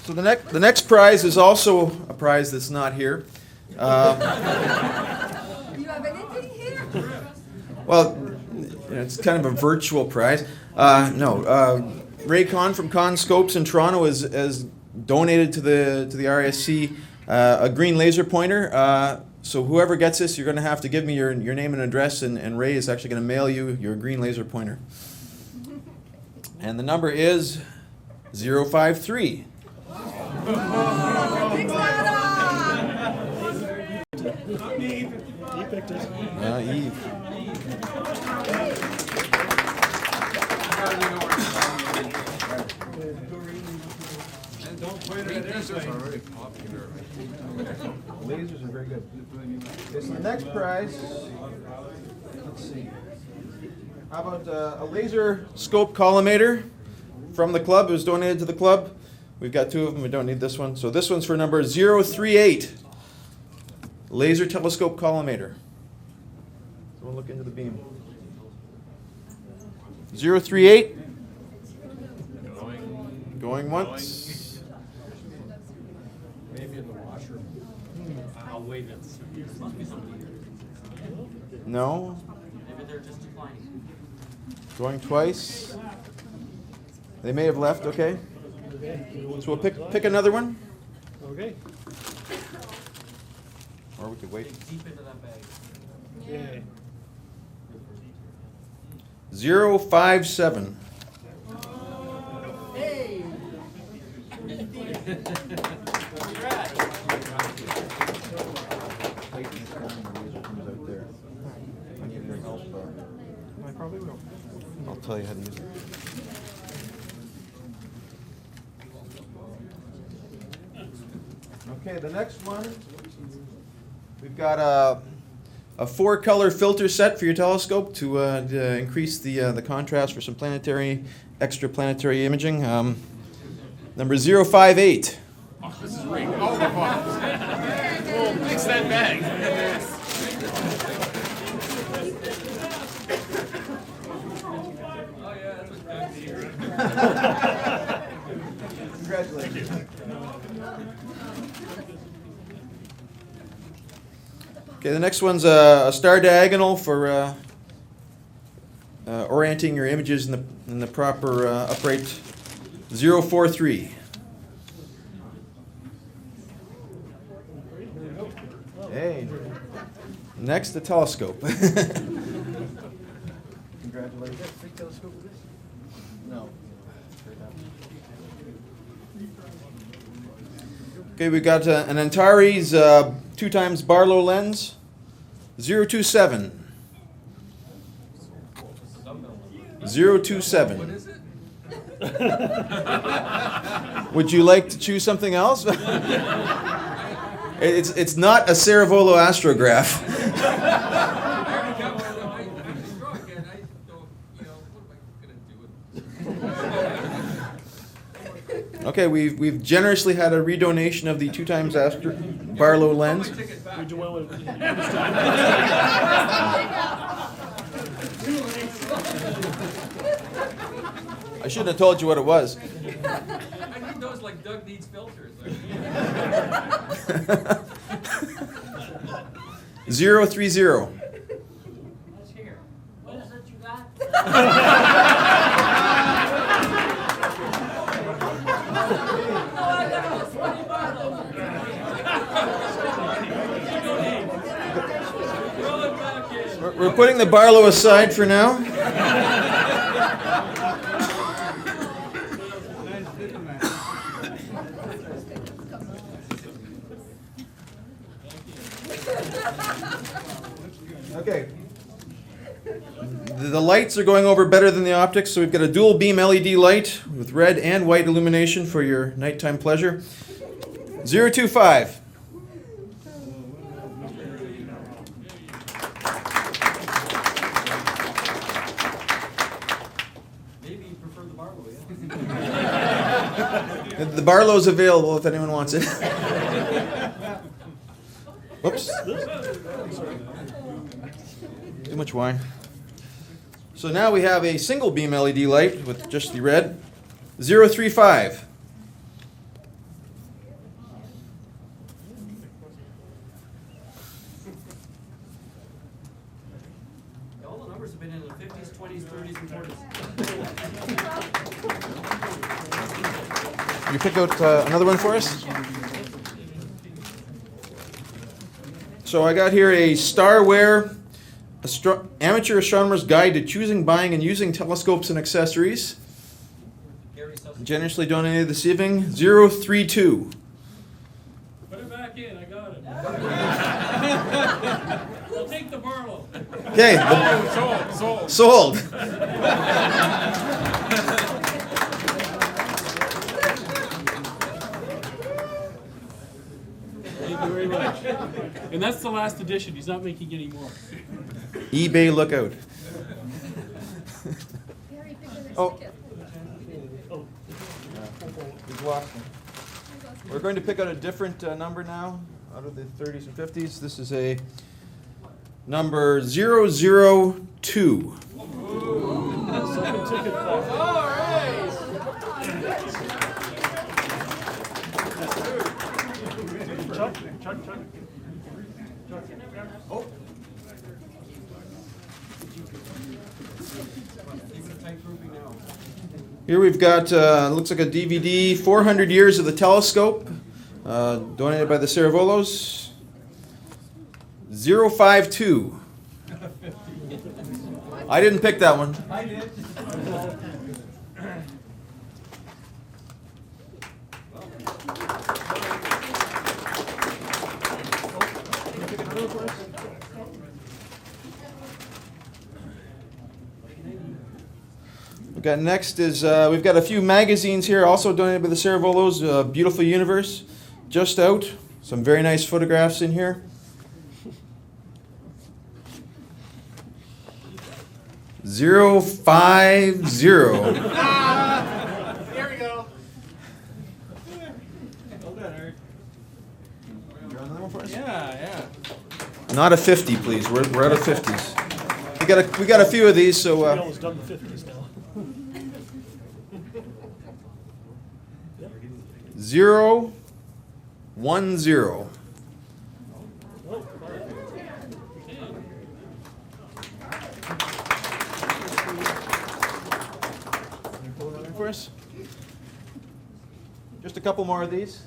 So the next prize is also a prize that's not here. You have anything here? Well, it's kind of a virtual prize. Ray Kahn from Kahn Scopes in Toronto has donated to the RASC a green laser pointer. So whoever gets this, you're going to have to give me your name and address, and Ray is actually going to mail you your green laser pointer. And the number is 053. Not me. He picked it. Eve. Don't point it at anything. Lasers are very good. Okay, so the next prize, let's see. How about a laser scope collimator from the club? It was donated to the club. We've got two of them. We don't need this one. So this one's for number 038. Laser telescope collimator. So we'll look into the beam. 038. Going once. Maybe in the washer. I'll wait and see. Must be somebody here. No. Maybe they're just declining. Going twice. They may have left, okay. So we'll pick another one. Okay. Or we could wait. Deep into that bag. Okay. 057. Hey. I probably will. I'll tell you how to use it. Okay, the next one, we've got a 4-color filter set for your telescope to increase the contrast for some extraplanetary imaging. Number 058. Oh, this is great. Oh, mix that bag. Congratulations. Okay, the next one's a star diagonal for orienting your images in the proper upright 043. Hey. Next, the telescope. Congratulations. Big telescope with this? No. Okay, we got an Antares 2x Barlow lens, 027. 027. What is it? Would you like to choose something else? It's not a Saravolo astrograph. I'm struck and I don't, what am I gonna do with it? Okay, we've generously had a redonation of the 2x Barlow lens. Take it back. Would you want to- I shouldn't have told you what it was. I need those like Doug needs filters. 030. Let's hear. What is it you got? We're putting the Barlow aside for now. Okay. The lights are going over better than the optics, so we've got a dual beam LED light with red and white illumination for your nighttime pleasure. 025. Maybe you prefer the Barlow, yeah? The Barlow's available if anyone wants it. Whoops. Too much wine. So now we have a single beam LED light with just the red. 035. All the numbers have been in the 50s, 20s, 30s, and 40s. You pick out another one for us? So I got here a Starware Amateur Astronomer's Guide to Choosing, Buying, and Using Telescopes and Accessories. Generously donated this evening. 032. Put it back in, I got it. I'll take the Barlow. Okay. Sold. Thank you very much. And that's the last edition, he's not making any more. eBay lookout. Oh. We've lost them. We're going to pick out a different number now out of the 30s and 50s. This is a number 002. Second ticket. Chuck. Oh. Even a tight grouping now. Here we've got, looks like a DVD, 400 Years of the Telescope, donated by the Saravolos. 052. I didn't pick that one. I did. We've got next is, we've got a few magazines here, also donated by the Saravolos. Beautiful Universe, just out. Some very nice photographs in here. 050. There we go. Yeah. Not a 50, please. We're out of 50s. We got a few of these, so. We almost done the 50s now. 010. For us. Just a couple more of these.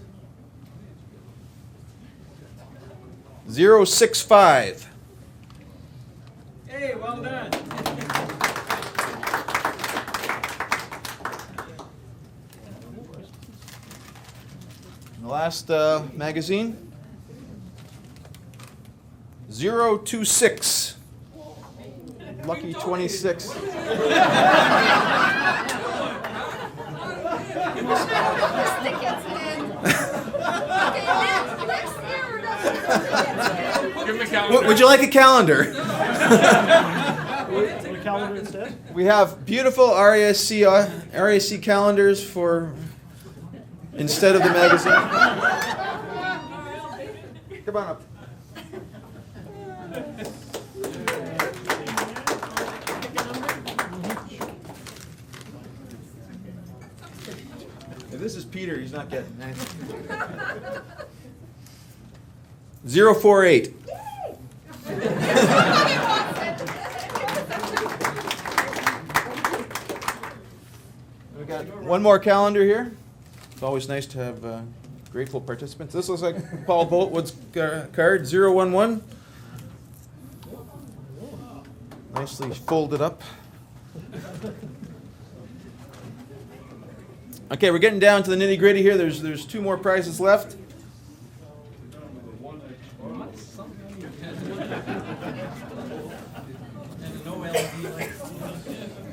065. Hey, well done. And the last magazine. 026. Lucky 26. Would you like a calendar? A calendar instead? We have beautiful RASC calendars for instead of the magazine. Come on up. If this is Peter, he's not getting anything. 048. We got one more calendar here. It's always nice to have grateful participants. This looks like Paul Boltwood's card, 011. Nicely folded up. Okay, we're getting down to the nitty-gritty here. There's two more prizes left.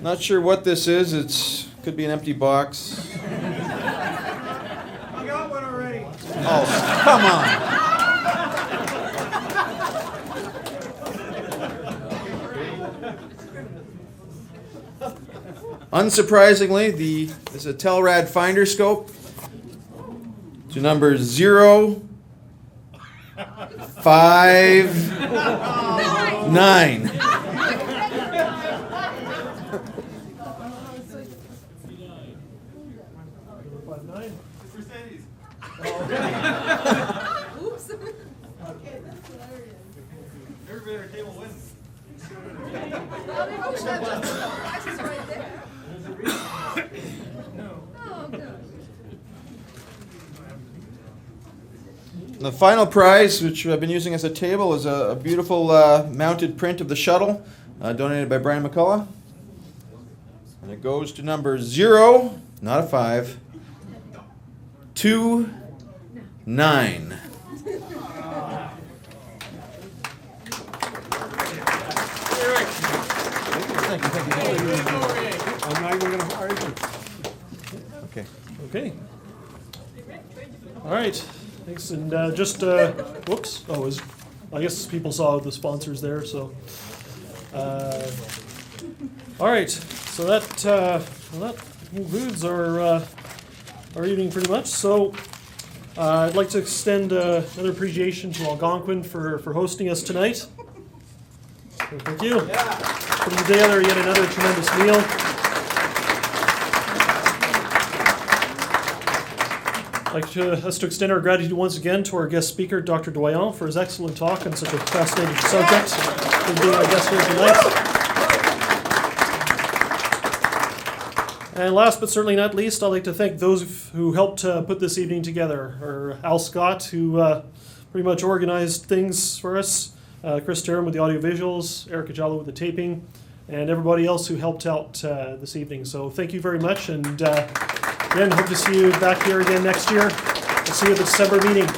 Not sure what this is. Could be an empty box. I got one already. Oh, come on. Unsurprisingly, this is a Telrad finder scope to number 059. Oops. Everybody at our table wins. The final prize, which I've been using as a table, is a beautiful mounted print of the shuttle donated by Brian McCullough. And it goes to number 0, not a 5, 29. Thank you. I'm not even going to argue. Okay. Okay. All right. Thanks. And just, whoops. Oh, I guess people saw the sponsors there. So, all right. So that concludes our evening pretty much. So, I'd like to extend another appreciation to Algonquin for hosting us tonight. So thank you. Putting together yet another tremendous meal. I'd like us to extend our gratitude once again to our guest speaker, Dr. Doyon, for his excellent talk on such a fascinating subject, for being our guest here tonight. And last but certainly not least, I'd like to thank those who helped put this evening together. Our Al Scott, who pretty much organized things for us, Chris Terham with the audiovisuals, Eric Ajalo with the taping, and everybody else who helped out this evening. So thank you very much, and again, hope to see you back here again next year. We'll see you at the December meeting.